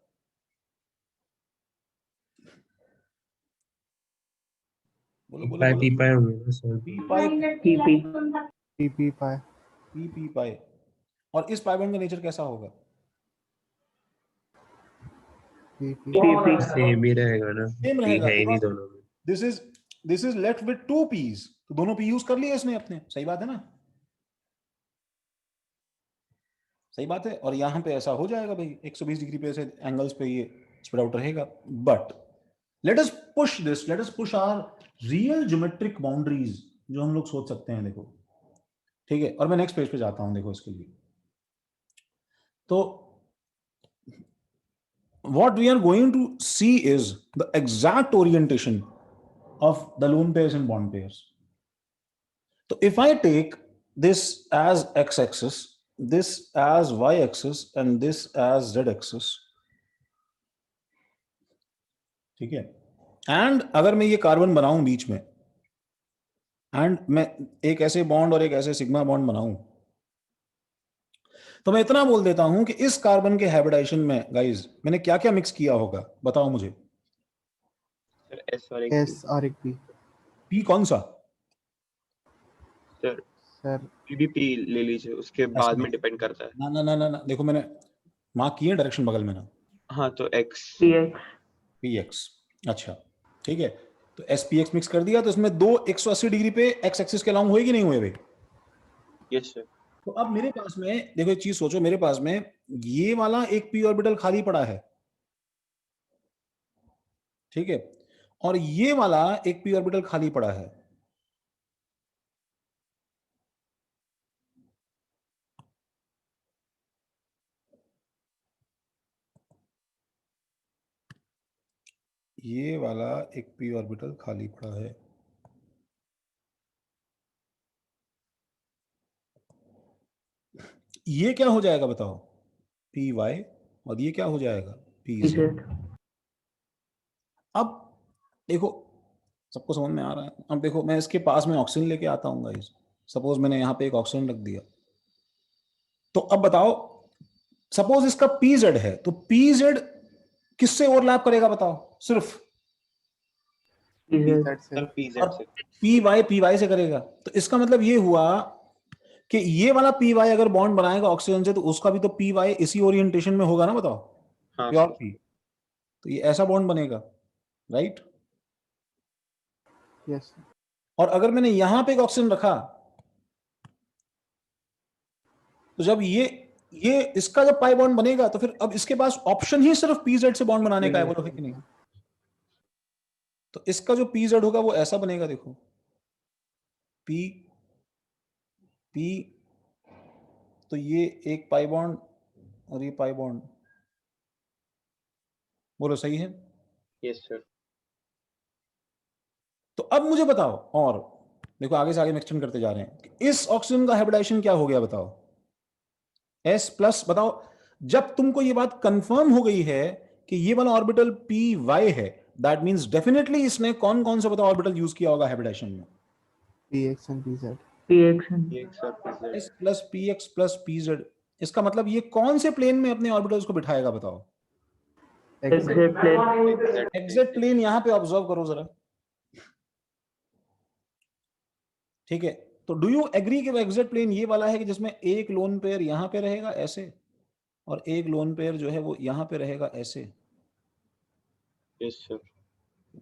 बोलो बोलो पाई बोलो। पी पाई होंगे ना सर। पी पाई PP. PP पाई पी पाई। और इस पाई बॉन्ड का नेचर कैसा होगा? PP PP. सेम ही रहेगा ना, सेम पी रहेगा है ही नहीं बिकॉज दोनों में। This is left with two piece, तो दोनों पी यूज कर लिए इसने अपने, सही बात है ना? सही बात है। और यहां पे ऐसा हो जाएगा भाई, 120 डिग्री पे ऐसे एंगल्स पे ये स्प्रेड आउट रहेगा। But let us push our real geometric boundaries जो हम लोग सोच सकते हैं। देखो ठीक है, और मैं नेक्स्ट पेज पे जाता हूं। देखो इसके लिए तो what we are going to see is the exact orientation of the lone pairs and bond pairs. So if I take this as x-axis, this as y-axis, and this as z-axis, ठीक है, and अगर मैं ये carbon बनाऊं बीच में, and मैं एक ऐसे बॉन्ड और एक ऐसे सिग्मा बॉन्ड बनाऊं, तो मैं इतना बोल देता हूं कि इस कार्बन के हाइब्रिडाइजेशन में गाइस मैंने क्या क्या मिक्स किया होगा, बताओ मुझे। सर एस और एक S और एक P पी कौन सा? सर सर पीडीपी ले लीजिए, उसके बाद में डिपेंड करता है। ना ना ना ना ना, देखो मैंने मार्क किए डायरेक्शन बगल में ना, हाँ तो एक्स PX. px। अच्छा ठीक है, तो spx मिक्स कर दिया, तो इसमें दो 180 डिग्री पे x एक्सिस के अलॉन्ग हुए कि नहीं हुए भाई? Yes sir. तो अब मेरे पास में देखो एक चीज सोचो, मेरे पास में ये वाला एक p ऑर्बिटल खाली पड़ा है, ठीक है, और ये वाला एक p ऑर्बिटल खाली पड़ा है। ये वाला एक p ऑर्बिटल खाली पड़ा है। ये क्या हो जाएगा बताओ? P Y. और ये क्या हो जाएगा? P PZ. जेड। अब देखो सबको समझ में आ रहा है? अब देखो मैं इसके पास में ऑक्सीजन लेके आता हूँ गाइस, सपोज मैंने यहाँ पे एक ऑक्सीजन रख दिया, तो अब बताओ सपोज इसका पी जेड है, तो पी जेड किससे ओवरलैप करेगा बताओ? सिर्फ PZ. Z से सर पीजेड से। पी वाई से करेगा। तो इसका मतलब ये हुआ कि ये वाला पी वाई अगर बॉन्ड बनाएगा ऑक्सीजन से, तो उसका भी तो पी वाई इसी ओरिएंटेशन में होगा ना, बताओ? हाँ प्योर सर। पी, तो ये ऐसा बॉन्ड बनेगा, राइट? यस और अगर मैंने यहां पे एक ऑक्सीजन रखा, तो जब ये इसका जब पाई बॉन्ड बनेगा, तो फिर अब इसके पास ऑप्शन ही सिर्फ पीजेड से बॉन्ड बनाने का है, बोलो है कि नहीं? तो इसका जो पीजेड होगा वो ऐसा बनेगा, देखो पी पी, तो ये एक पाई बॉन्ड और ये पाई बॉन्ड, बोलो सही है? Yes sir. तो अब मुझे बताओ, और देखो आगे से आगे हम एक्सटेंड करते जा रहे हैं कि इस ऑक्सीजन का हाइब्रिडाइजेशन क्या हो गया बताओ? S plus. बताओ जब तुमको ये बात कंफर्म हो गई है कि ये वाला ऑर्बिटल पी वाई है, दैट मींस डेफिनेटली इसने कौन कौन सा बताओ ऑर्बिटल यूज किया होगा हाइब्रिडाइजेशन में? PX and PZ PX and ये एक sir PZ. S plus P x plus P Z. इसका मतलब ये कौन से प्लेन में अपने ऑर्बिटल्स को बिठाएगा बताओ? XZ exit plane. Exact plane यहां पे ऑब्जर्व करो जरा, ठीक है? तो डू यू एग्री कि वो एग्जैक्ट प्लेन ये वाला है कि जिसमें एक लोन पेयर यहां पे रहेगा ऐसे, और एक लोन पेयर जो है वो यहां पे रहेगा ऐसे? Yes sir.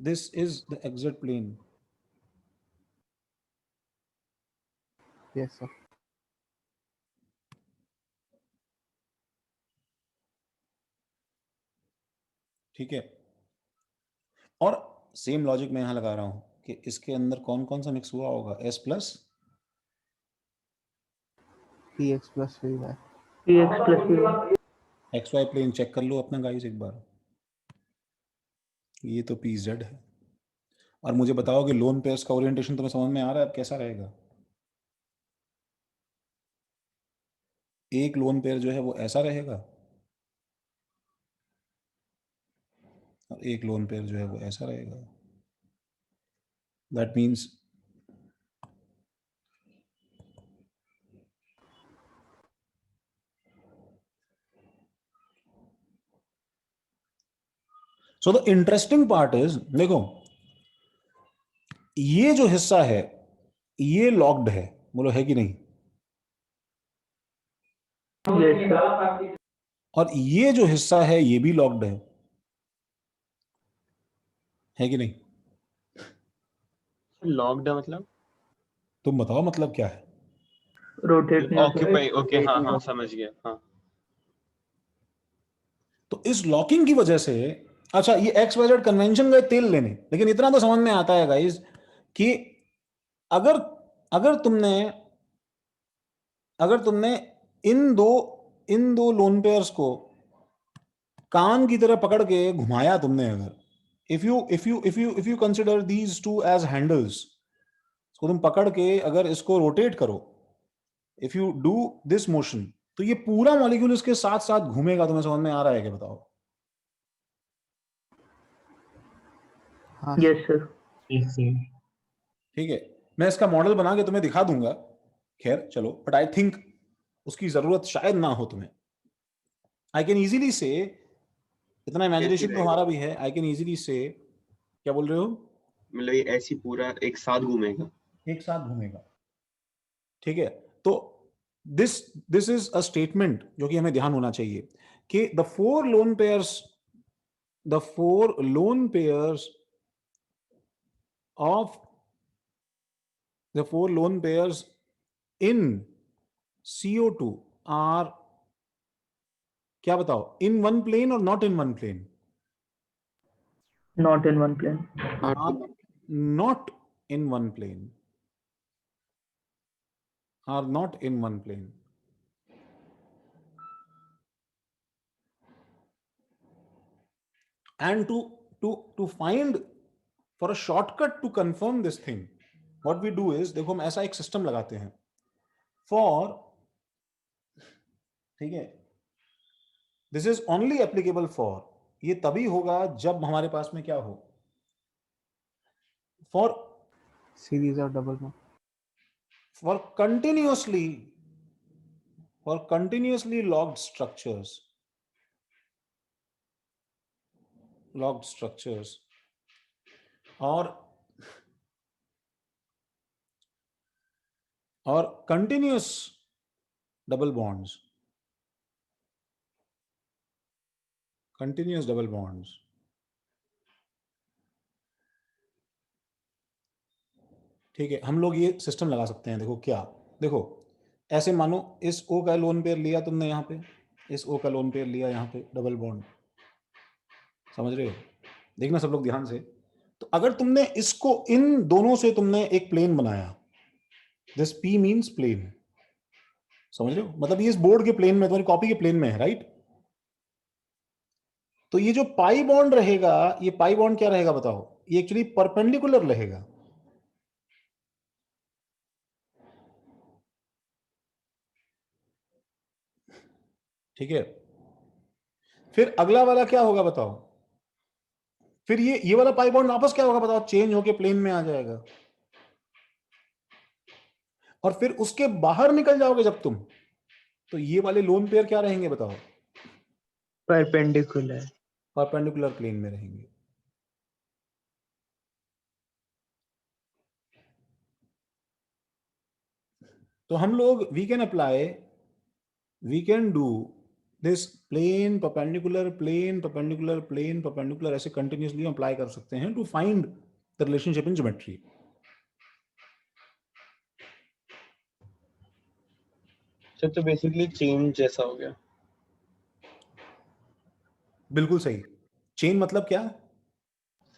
This is the exact plane. yes sir ठीक है, और सेम लॉजिक मैं यहां लगा रहा हूं कि इसके अंदर कौन कौन सा मिक्स हुआ होगा? S plus PX plus PY PX plus PY. X Y plane check कर लो अपना गाइस एक बार, ये तो पी जेड है। और मुझे बताओ कि लोन पेयर्स का ओरिएंटेशन तुम्हें समझ में आ रहा है अब कैसा रहेगा? एक लोन पेयर जो है वो ऐसा रहेगा, और एक लोन पेयर जो है वो ऐसा रहेगा। That means so the interesting part is, देखो ये जो हिस्सा है ये लॉक्ड है, बोलो है कि नहीं? Yes, sir. और ये जो हिस्सा है ये भी लॉक्ड है कि नहीं? लॉक्ड है मतलब तुम बताओ मतलब क्या है? Rotate नहीं हो सकता. ऑक्यूपाई, ओके, हाँ हाँ समझ गया, हाँ। तो इस लॉकिंग की वजह से, अच्छा ये एक्स वाई जेड कन्वेंशन गए तेल लेने, लेकिन इतना तो समझ में आता है गाइस कि अगर अगर तुमने अगर तुमने इन दो लोन पेयर्स को कान की तरह पकड़ के घुमाया तुमने, अगर if you consider these two as handles, इसको तुम पकड़ के अगर इसको रोटेट करो, if you do this motion, तो ये पूरा मॉलिक्यूल इसके साथ साथ घूमेगा। तुम्हें समझ में आ रहा है क्या, बताओ? हाँ Yes, sir. Yes, sir. ठीक है, मैं इसका मॉडल बना के तुम्हें दिखा दूंगा, खैर चलो, बट आई थिंक उसकी जरूरत शायद ना हो तुम्हें। आई कैन इजीली से, इतना इमेजिनेशन तो रहेगा? हमारा भी है, आई कैन इजीली से, क्या बोल रहे हो? मतलब ये ऐसी पूरा एक साथ घूमेगा? एक साथ घूमेगा, ठीक है। तो this this is a statement जो कि हमें ध्यान होना चाहिए कि the four loan pairs of the four lone pairs in CO2 are, क्या बताओ, in one plane or not in one plane? Not in one plane. Are not in one plane. Are not in one plane. And to find, for a shortcut to confirm this thing, what we do is, देखो हम ऐसा एक system लगाते हैं for, ठीक है, this is only applicable for, ये तभी होगा जब हमारे पास में क्या हो, फॉर सीरीज और double bond. for continuously locked structures or continuous double bonds, ठीक है। हम लोग ये सिस्टम लगा सकते हैं, देखो क्या, देखो ऐसे मानो इस O का लोन पेयर लिया तुमने, यहाँ पे इस O का लोन पेयर लिया, यहाँ पे डबल बॉन्ड, समझ रहे हो? देखना सब लोग ध्यान से। तो अगर तुमने इसको, इन दोनों से तुमने एक प्लेन बनाया, दिस P मीन्स प्लेन, समझ रहे हो? मतलब ये इस बोर्ड के प्लेन में, तुम्हारी कॉपी के प्लेन में है, राइट? तो ये जो पाई बॉन्ड रहेगा, ये पाई बॉन्ड क्या रहेगा बताओ? ये एक्चुअली परपेंडिकुलर रहेगा, ठीक है। फिर अगला वाला क्या होगा बताओ? फिर ये वाला पाई बॉन्ड वापस क्या होगा बताओ? चेंज होके प्लेन में आ जाएगा, और फिर उसके बाहर निकल जाओगे जब तुम, तो ये वाले लोन पेयर क्या रहेंगे बताओ? परपेंडिकुलर. परपेंडिकुलर प्लेन में रहेंगे। तो हम लोग we can do this plane perpendicular plane perpendicular plane perpendicular, ऐसे कंटिन्यूसली अप्लाई कर सकते हैं to find the relationship in geometry. Sir तो बेसिकली चेन जैसा हो गया। बिल्कुल सही। चेन मतलब क्या?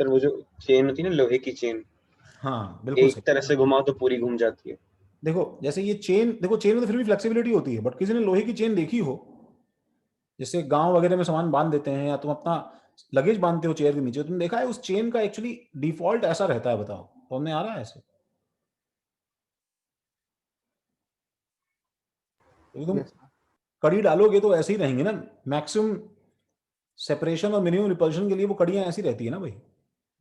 सर वो जो चेन होती है ना, लोहे की चेन, हाँ बिल्कुल एक सही। तरह से घुमाओ तो पूरी घूम जाती है। देखो जैसे ये चेन, देखो चेन में तो फिर भी फ्लेक्सिबिलिटी होती है, बट किसी ने लोहे की चेन देखी हो, जैसे गांव वगैरह में सामान बांध देते हैं, या तुम अपना लगेज बांधते हो चेयर के नीचे, तुमने देखा है उस चेन का एक्चुअली डिफॉल्ट ऐसा रहता है, बताओ तो हमने आ रहा है ऐसे, तो तुम यस. कड़ी डालोगे तो ऐसे ही रहेंगे ना, मैक्सिमम सेपरेशन और मिनिमम रिपल्शन के लिए वो कड़ियां ऐसी रहती है ना भाई,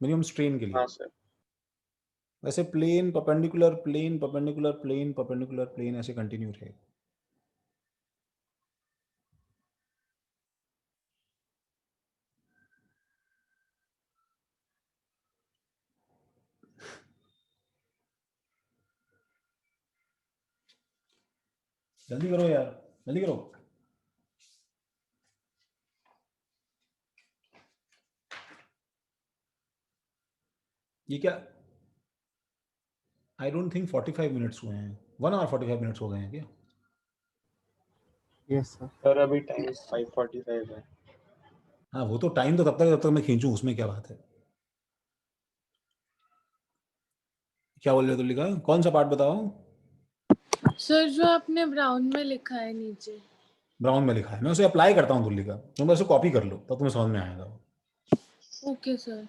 मिनिमम स्ट्रेन के लिए। हाँ सर। वैसे plane perpendicular plane perpendicular plane perpendicular plane ऐसे कंटिन्यू रहेगा। जल्दी करो यार, जल्दी करो। ये क्या, आई डोंट थिंक 45 मिनट्स हुए हैं, 1 आवर 45 मिनट्स हो गए हैं क्या? Yes sir. सर अभी टाइम 5:45 है। हाँ वो तो टाइम तो तब तक मैं खींचूं, उसमें क्या बात है। क्या बोल रहे हो तुलिका, कौन सा पार्ट बताओ? सर जो आपने ब्राउन में लिखा है नीचे। ब्राउन में लिखा है, मैं उसे अप्लाई करता हूँ तुलिका, तुम बस कॉपी कर लो तब तुम्हें समझ में आएगा। Okay sir.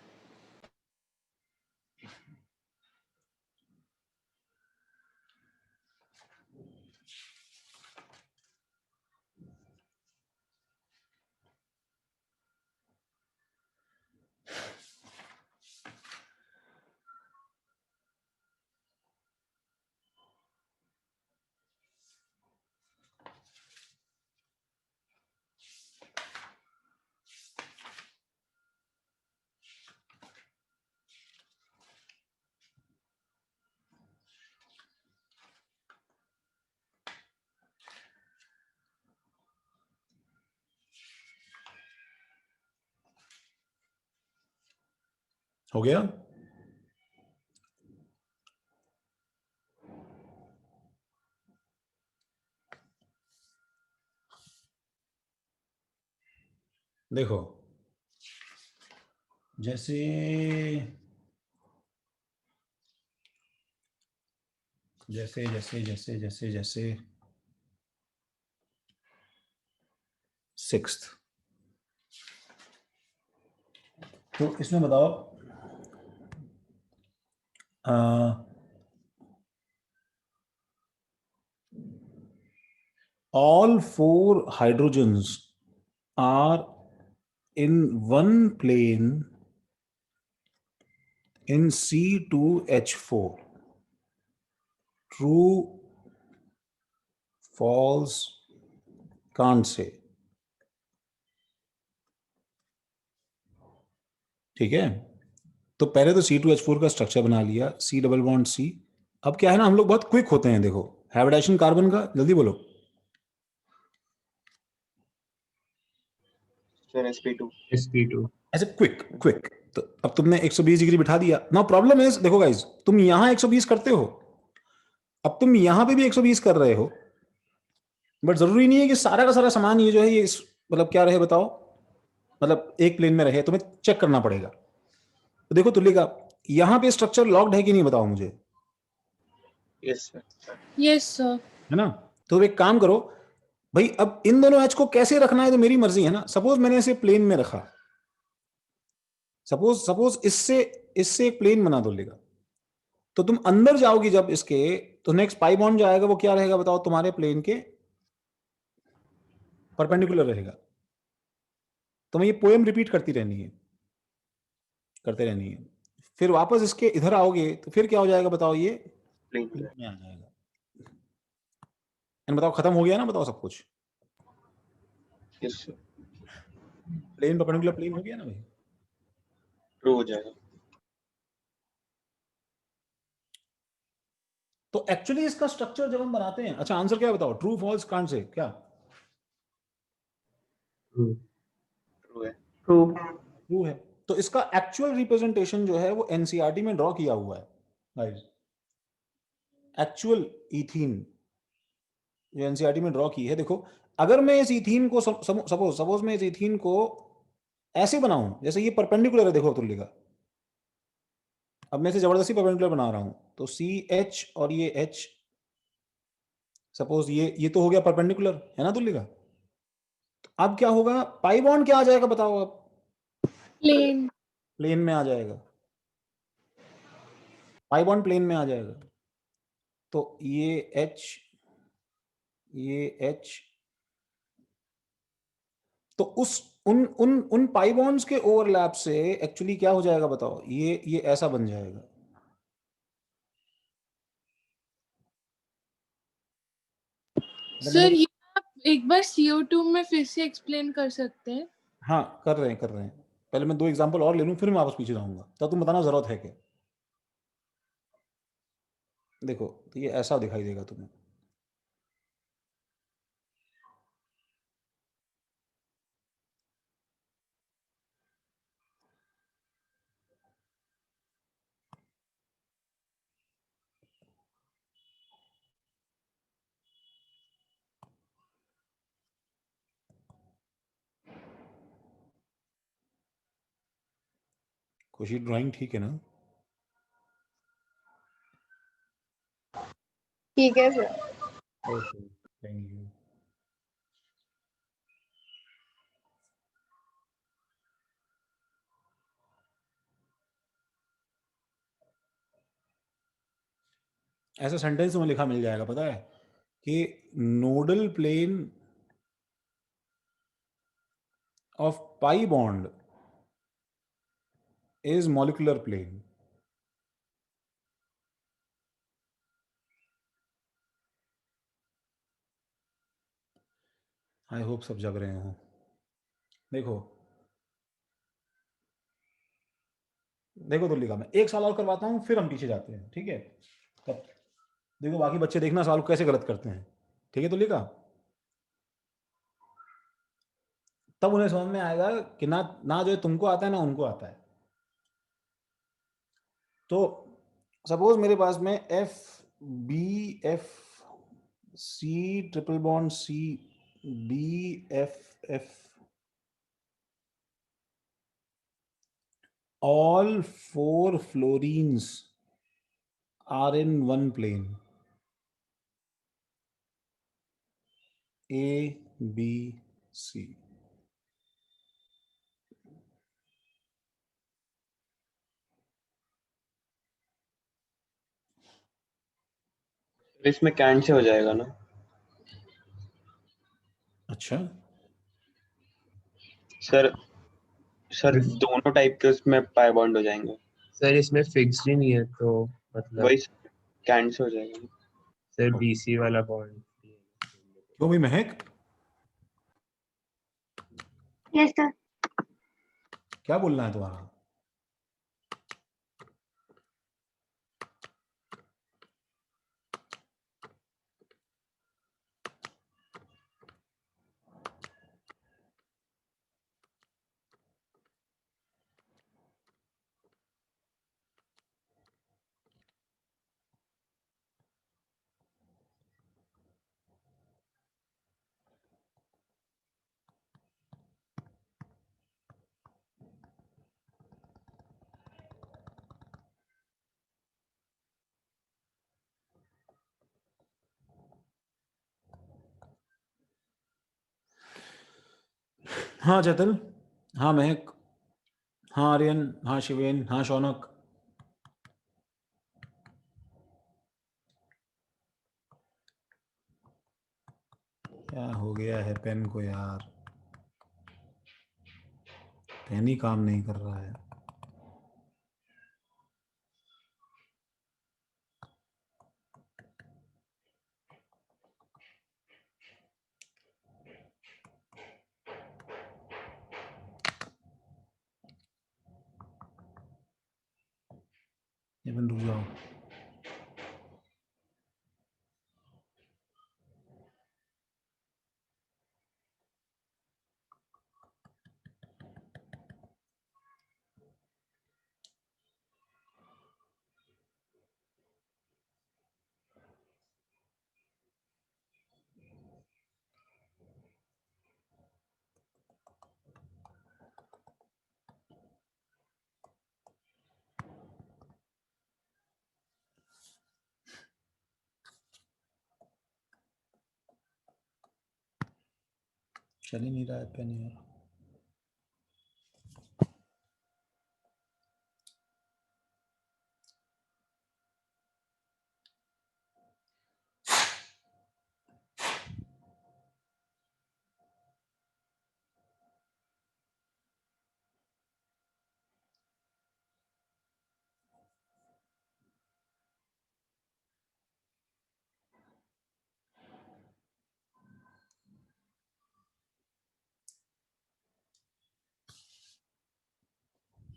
हो गया? देखो जैसे जैसे जैसे जैसे जैसे जैसे 6th, तो इसमें बताओ all 4 hydrogens are in one plane in C2H4. True, false, can't say. ठीक है, तो पहले तो C2H4 का स्ट्रक्चर बना लिया, C डबल बॉन्ड C। अब क्या है ना, हम लोग बहुत क्विक होते हैं, देखो हाइब्रिडाइजेशन कार्बन का, जल्दी बोलो। Sir sp2। sp2 ऐसे क्विक क्विक, तो अब तुमने 120 डिग्री बिठा दिया। नाउ प्रॉब्लम इज, देखो गाइस, तुम यहां 120 करते हो, अब तुम यहां पे भी 120 कर रहे हो, बट जरूरी नहीं है कि सारा का सारा सामान ये जो है ये मतलब क्या रहे बताओ, मतलब एक प्लेन में रहे, तुम्हें चेक करना पड़ेगा। तो देखो तुलिका, यहां पे स्ट्रक्चर लॉक्ड है कि नहीं बताओ मुझे, यस सर। Yes sir. है ना? तो एक काम करो भाई, अब इन दोनों एच को कैसे रखना है तो मेरी मर्जी है ना। सपोज मैंने इसे प्लेन में रखा, सपोज सपोज इससे इससे एक प्लेन बना दो लेगा, तो तुम अंदर जाओगी जब इसके, तो नेक्स्ट पाई बॉन्ड जो आएगा वो क्या रहेगा बताओ, तुम्हारे प्लेन के परपेंडिकुलर रहेगा। तुम्हें ये पोएम रिपीट करती रहनी है, करते रहनी है। फिर वापस इसके इधर आओगे तो फिर क्या हो जाएगा बताओ, ये प्लेन प्लेन में आ जाएगा। बताओ खत्म हो गया ना, बताओ सब कुछ, yes sir. Plane perpendicular plane हो गया ना भाई। ट्रू हो जाएगा। तो एक्चुअली इसका स्ट्रक्चर जब हम बनाते हैं, अच्छा आंसर क्या है बताओ, ट्रू फॉल्स कांट से क्या? true ट्रू है। ट्रू। ट्रू है। तो इसका एक्चुअल रिप्रेजेंटेशन जो है वो एनसीईआरटी में ड्रॉ किया हुआ है गाइस। एक्चुअल इथीन जो एनसीईआरटी में ड्रॉ की है, देखो अगर मैं इस इथीन को सपोज मैं इस इथीन को ऐसे बनाऊं, जैसे ये परपेंडिकुलर है, देखो तुल्य, अब मैं इसे जबरदस्ती परपेंडिकुलर बना रहा हूं, तो सी एच और ये एच, सपोज ये तो हो गया परपेंडिकुलर, है ना तुल्य? तो अब क्या होगा, पाई बॉन्ड क्या आ जाएगा बताओ, अब प्लेन। प्लेन में आ जाएगा, पाई बॉन्ड प्लेन में आ जाएगा। तो ये एच, तो उस उन पाई बॉन्ड्स के ओवरलैप से एक्चुअली क्या हो जाएगा बताओ, ये ऐसा बन जाएगा। सर ये आप एक बार CO2 में फिर से एक्सप्लेन कर सकते हैं? हाँ कर रहे हैं। पहले मैं 2 एग्जांपल और ले लूं, फिर मैं वापस पीछे जाऊंगा, तब तुम बताना जरूरत है क्या। देखो तो ये ऐसा दिखाई देगा तुम्हें, खुशी ड्राइंग ठीक है ना? ठीक है सर। Okay, thank you. ऐसा सेंटेंस में लिखा मिल जाएगा, पता है कि nodal plane of pi bond is molecular plane. I hope सब जग रहे हो। देखो देखो तो लिखा, मैं एक सवाल और करवाता हूँ फिर हम पीछे जाते हैं, ठीक है? तब देखो बाकी बच्चे देखना सवाल कैसे गलत करते हैं, ठीक है? तो लिखा तब उन्हें समझ में आएगा कि ना ना जो तुमको आता है ना उनको आता है। तो सपोज मेरे पास में F B F C triple bond C B F F all four fluorines are in one plane, A, B, C. इसमें कैंट से हो जाएगा ना? अच्छा, सर सर दोनों टाइप के उसमें पाई बॉन्ड हो जाएंगे। सर इसमें फिक्स्ड ही नहीं है तो मतलब वही कैंट से हो जाएगा ना? सर BC वाला बॉन्ड। क्यों भी महक, यस सर। क्या बोलना है तुम्हारा? हाँ चैतल, हाँ महक, हाँ आर्यन, हाँ शिवेन, हाँ शौनक। क्या हो गया है पेन को यार, पेन ही काम नहीं कर रहा है। ये बन रुक जाओ। चल ही नहीं रहा है पेन यार।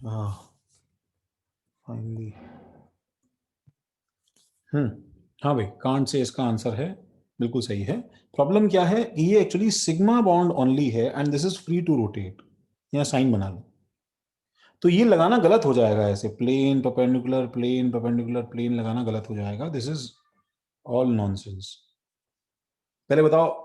हाँ फाइनली। हाँ भाई, कांट से इसका आंसर है, बिल्कुल सही है। प्रॉब्लम क्या है कि ये एक्चुअली सिग्मा बॉन्ड ओनली है and this is free to rotate. यहाँ साइन बना लो, तो ये लगाना गलत हो जाएगा, ऐसे प्लेन परपेंडिकुलर प्लेन लगाना गलत हो जाएगा। This is all nonsense. पहले बताओ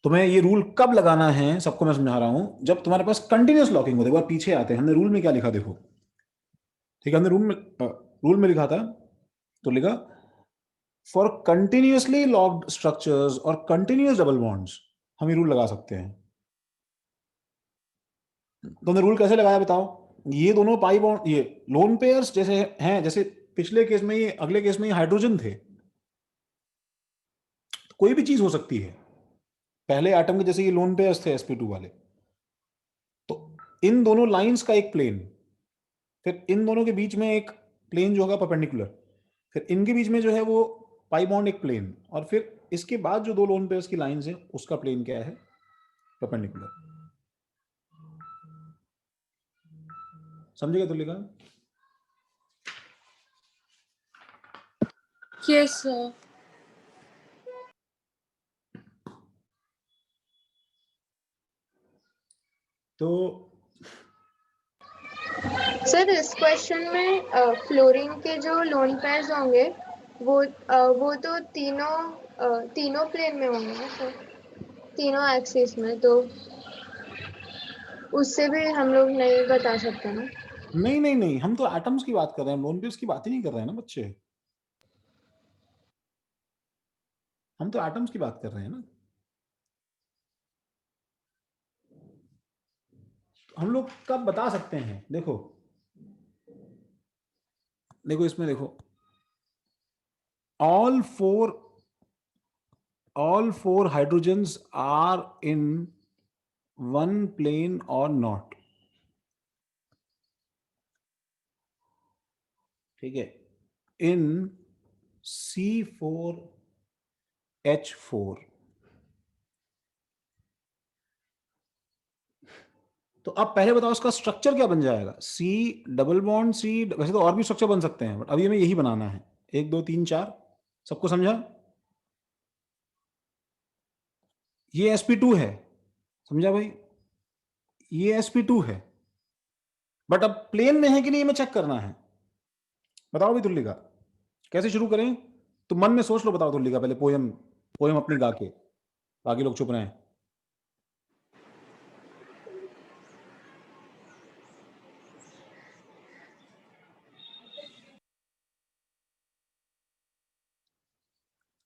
तुम्हें ये रूल कब लगाना है सबको मैं समझा रहा हूं, जब तुम्हारे पास कंटिन्यूअस लॉकिंग हो। देखो आप पीछे आते हैं, हमने रूल में क्या लिखा देखो, ठीक है, हमने रूल में लिखा था, तो लिखा फॉर कंटिन्यूअसली लॉक्ड स्ट्रक्चर्स और कंटिन्यूअस डबल बॉन्ड्स हम ये रूल लगा सकते हैं। तुमने रूल कैसे लगाया बताओ? ये दोनों पाई बॉन्ड, ये लोन पेयर्स जैसे हैं, जैसे पिछले केस में ये, अगले केस में ये हाइड्रोजन थे, तो कोई भी चीज हो सकती है। पहले एटम के जैसे ये लोन पेयर्स थे sp2 वाले, तो इन दोनों लाइंस का एक प्लेन, फिर इन दोनों के बीच में एक प्लेन जो होगा परपेंडिकुलर, फिर इनके बीच में जो है वो पाई बॉन्ड एक प्लेन, और फिर इसके बाद जो दो लोन पेयर्स की लाइंस है उसका प्लेन क्या है? परपेंडिकुलर। समझेगा तुलिका? Yes sir. तो सर इस क्वेश्चन में फ्लोरीन के जो लोन पेयर्स होंगे वो तो तीनों प्लेन में होंगे ना सर, तीनों एक्सिस में, तो उससे भी हम लोग नहीं बता सकते ना। नहीं नहीं नहीं, हम तो एटम्स की बात कर रहे हैं, लोन पेयर्स की बात ही नहीं कर रहे हैं ना बच्चे, हम तो एटम्स की बात कर रहे हैं ना। हम लोग कब बता सकते हैं? देखो देखो इसमें देखो, all four hydrogens are in one plane or not, ठीक है, in C4H4। तो अब पहले बताओ इसका स्ट्रक्चर क्या बन जाएगा? C डबल बॉन्ड C, वैसे तो और भी स्ट्रक्चर बन सकते हैं बट अभी हमें यही बनाना है। 1 2 3 4, सबको समझा? ये sp2 है, समझा भाई? ये sp2 है, बट अब प्लेन में है कि नहीं हमें चेक करना है। बताओ भी तुल्लिका, कैसे शुरू करें? तो मन में सोच लो, बताओ तुल्लिका पहले पोयम पोयम अपनी गा के, बाकी लोग चुप रहे।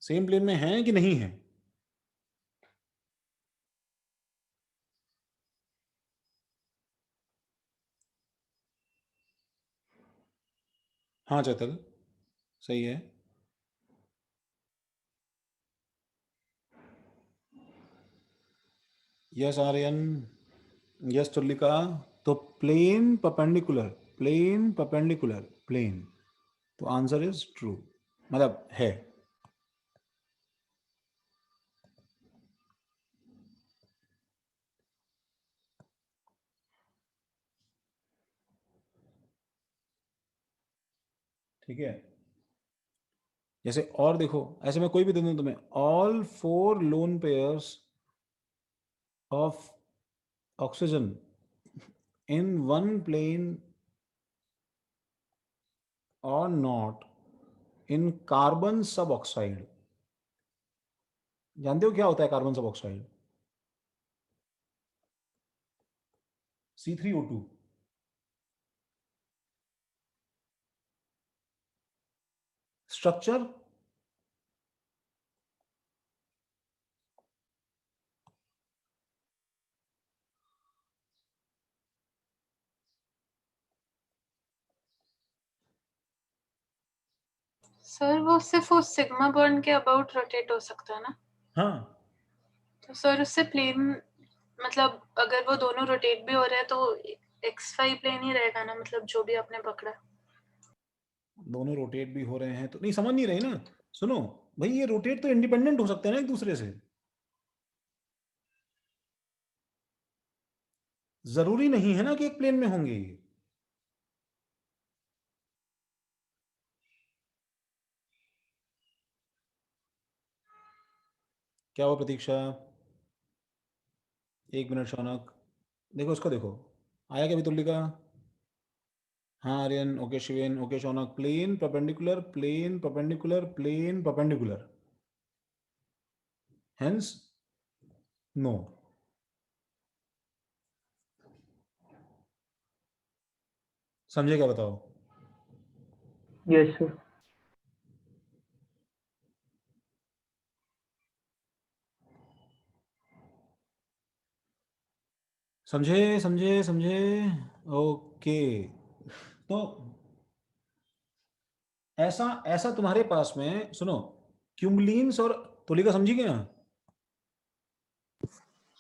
सेम प्लेन में है कि नहीं है? हाँ चैतल, सही है। Yes Aryan, yes Tullika. तो plane perpendicular, plane perpendicular, plane, तो आंसर इज ट्रू, मतलब है। ठीक है, जैसे और देखो, ऐसे में कोई भी दे दूं तुम्हें, all 4 lone pairs of oxygen in one plane और not in carbon suboxide. जानते हो क्या होता है कार्बन सब ऑक्साइड? C3O2। स्ट्रक्चर सर वो सिर्फ उस सिग्मा बॉन्ड के अबाउट रोटेट हो सकता है ना? हाँ, तो सर उससे प्लेन, मतलब अगर वो दोनों रोटेट भी हो रहे हैं तो xy प्लेन ही रहेगा ना, मतलब जो भी आपने पकड़ा। दोनों रोटेट भी हो रहे हैं तो नहीं, समझ नहीं रही ना। सुनो भाई, ये रोटेट तो इंडिपेंडेंट हो सकते हैं ना एक दूसरे से, जरूरी नहीं है ना कि एक प्लेन में होंगे ये। क्या हुआ प्रतीक्षा? 1 मिनट शौनक, देखो इसको देखो, आया क्या तुल्ली का? हाँ Aryan, okay Shiven, okay Shaunak, plane perpendicular, plane perpendicular, plane perpendicular, hence no. समझे क्या? बताओ। Yes sir. समझे समझे समझे? ओके। तो ऐसा ऐसा तुम्हारे पास में, सुनो, क्यूमलीन्स और तुलिका समझी क्या?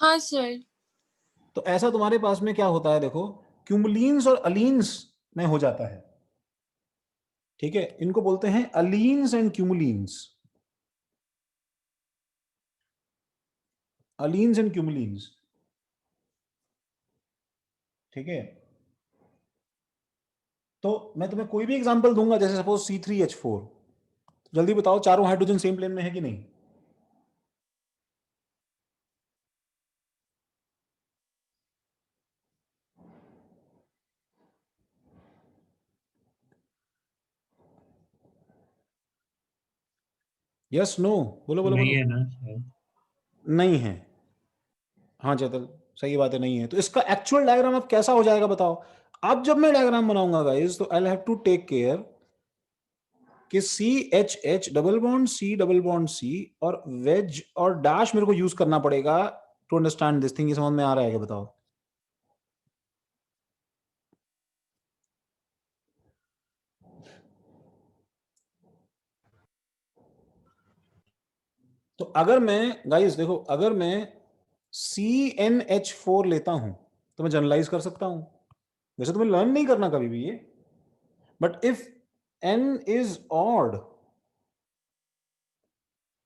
हाँ सर। तो ऐसा तुम्हारे पास में क्या होता है, देखो, क्यूमलीन्स और अलीन्स में हो जाता है। ठीक है, इनको बोलते हैं अलीन्स एंड क्यूमलीन्स। अलीन्स एंड क्यूमलीन्स। ठीक है, तो मैं तुम्हें कोई भी एग्जांपल दूंगा, जैसे सपोज C3H4। जल्दी बताओ, चारों हाइड्रोजन सेम प्लेन में है कि नहीं? Yes no? बोलो बोलो नहीं बोलो। है ना शायद। नहीं है। हाँ चैतल, सही बात है, नहीं है। तो इसका एक्चुअल डायग्राम अब कैसा हो जाएगा बताओ? अब जब मैं डायग्राम बनाऊंगा गाइस, तो I have to take care कि CH डबल बॉन्ड C और वेज और डैश मेरे को यूज करना पड़ेगा टू अंडरस्टैंड दिस थिंग। ये समझ में आ रहा है क्या? बताओ। तो अगर मैं, गाइस देखो, अगर मैं CnH4 लेता हूं तो मैं जनरलाइज कर सकता हूं। वैसे तुम्हें लर्न नहीं करना कभी भी ये, but if n is odd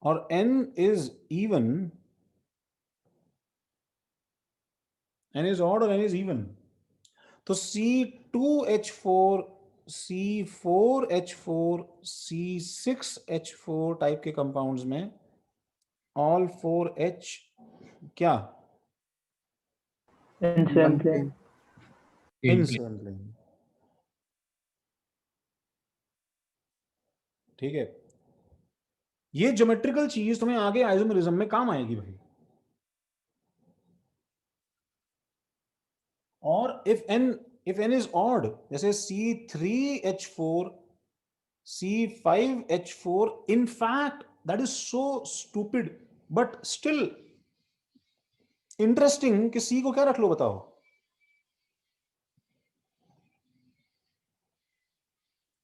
और n is even, n is odd और n इज इवन, तो C2H4, C4H4, C6H4 टाइप के कंपाउंड्स में ऑल 4H क्या? In same plane. In same plane. ठीक है, ये ज्योमेट्रिकल चीज तुम्हें आगे आइसोमेरिज्म में काम आएगी भाई। और इफ n इज ऑड, जैसे C3H4, C5H4, in fact that is so stupid but still interesting कि C को क्या रख लो बताओ?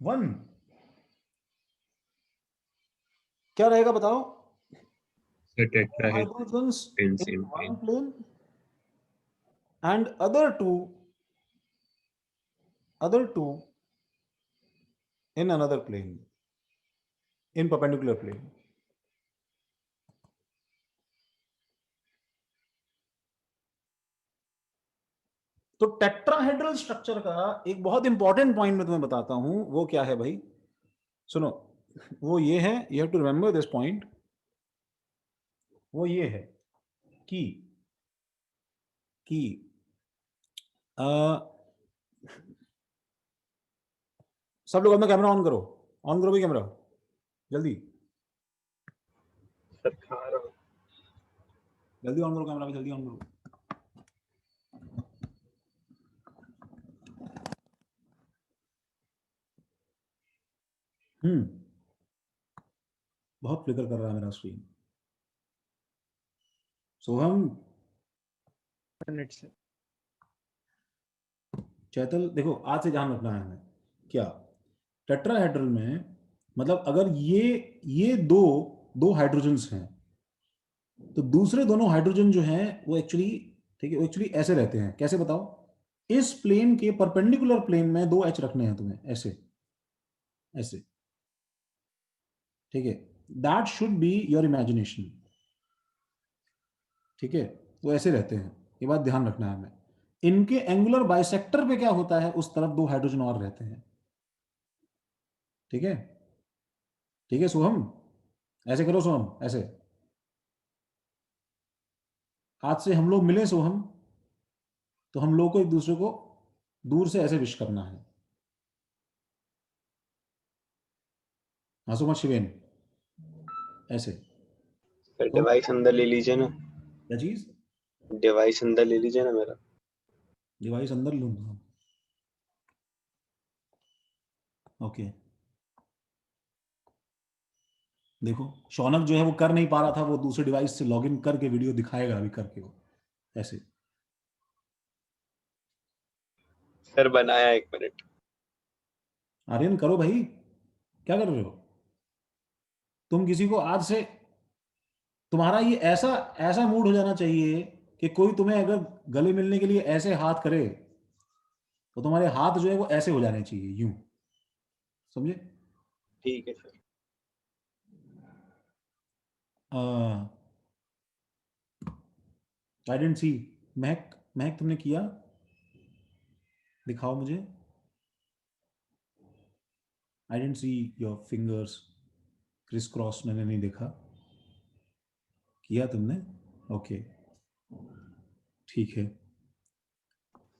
1 क्या रहेगा बताओ? So tetrahedral Hydrogens in in same one plane. plane and other two in another plane, in perpendicular plane. तो टेट्राहेड्रल स्ट्रक्चर का एक बहुत इंपॉर्टेंट पॉइंट मैं तुम्हें बताता हूं, वो क्या है भाई? सुनो, वो ये है, you have to remember this point. वो ये है कि अ, सब लोग अपना कैमरा ऑन करो। ऑन करो भाई कैमरा, जल्दी सर खा रहा हूँ। जल्दी ऑन करो कैमरा भाई, जल्दी ऑन करो। बहुत फ्लिकर कर रहा है मेरा स्क्रीन। सोहम, चैतल, देखो आज से ध्यान रखना है हमें। क्या टेट्राहेड्रल में, मतलब अगर ये दो हाइड्रोजन्स हैं, तो दूसरे दोनों हाइड्रोजन जो हैं वो एक्चुअली, ठीक है, वो एक्चुअली ऐसे रहते हैं। कैसे बताओ? इस प्लेन के परपेंडिकुलर प्लेन में 2 H रखने हैं तुम्हें, ऐसे ऐसे। ठीक है, that should be your imagination. ठीक है, वो ऐसे रहते हैं, ये बात ध्यान रखना है हमें। इनके एंगुलर बाइसेक्टर पे क्या होता है, उस तरफ 2 हाइड्रोजन और रहते हैं। ठीक है, ठीक है सोहम, ऐसे करो सोहम, ऐसे। आज से हम लोग मिले सोहम, तो हम लोग को एक दूसरे को दूर से ऐसे विश करना है। हंसो मत शिवेन, ऐसे। सर डिवाइस अंदर ले लीजिए ना। क्या चीज? डिवाइस अंदर ले लीजिए ना मेरा। डिवाइस अंदर लूंगा। ओके देखो शौनक जो है वो कर नहीं पा रहा था, वो दूसरे डिवाइस से लॉगिन करके वीडियो दिखाएगा अभी करके वो ऐसे। सर बनाया 1 मिनट। आर्यन करो भाई, क्या कर रहे हो तुम? किसी को आज से तुम्हारा ये ऐसा ऐसा मूड हो जाना चाहिए कि कोई तुम्हें अगर गले मिलने के लिए ऐसे हाथ करे तो तुम्हारे हाथ जो है वो ऐसे हो जाने चाहिए, यूं, समझे? ठीक है सर। आई डेंट सी। महक महक तुमने किया? दिखाओ मुझे। I don't see your fingers criss cross, मैंने नहीं देखा। किया तुमने? ओके ठीक है।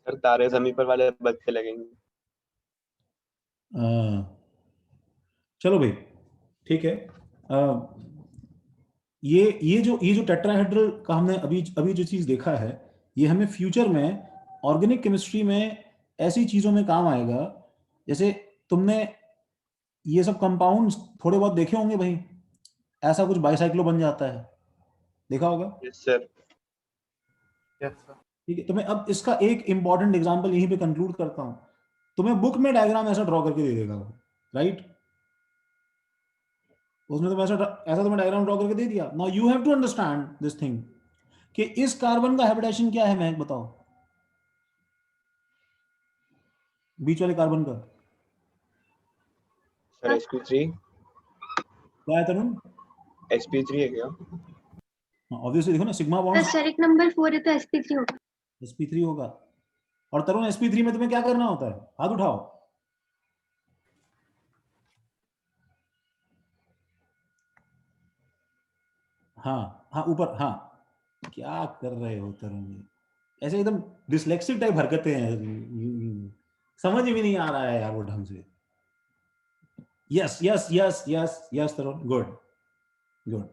सर तारे ज़मीन पर वाले बत्ते लगेंगे। चलो भाई ठीक है। ये जो टेट्राहेड्रल का हमने अभी अभी जो चीज देखा है, ये हमें फ्यूचर में ऑर्गेनिक केमिस्ट्री में ऐसी चीजों में काम आएगा। जैसे तुमने ये सब कंपाउंड्स थोड़े बहुत देखे होंगे भाई, ऐसा कुछ बाइसाइक्लो बन जाता है, देखा होगा। Yes sir. ठीक है, तो मैं अब इसका एक इंपॉर्टेंट एग्जांपल यहीं पे कंक्लूड करता हूं। तुम्हें बुक में डायग्राम ऐसा ड्रॉ करके दे देगा वो, राइट? उसमें तो ऐसा तुम्हें डायग्राम ड्रॉ करके दे दिया। Now you have to understand this thing कि इस कार्बन का हाइब्रिडेशन क्या है, मैं बताओ, बीच वाले कार्बन का सर sp3। क्या है तरुण? sp3 है क्या? ऑब्वियसली देखो ना, सिग्मा बॉन्ड स्टेरिक नंबर 4 है तो sp3 होगा। sp3 होगा। और तरुण sp3 में तुम्हें क्या करना होता है? हाथ उठाओ। हाँ हाँ ऊपर, हाँ। क्या कर रहे हो तरुण? ऐसे एकदम डिसलेक्सिक टाइप हरकतें हैं, समझ भी नहीं आ रहा है यार वो ढंग से। Yes yes yes yes yes Tarun, good good.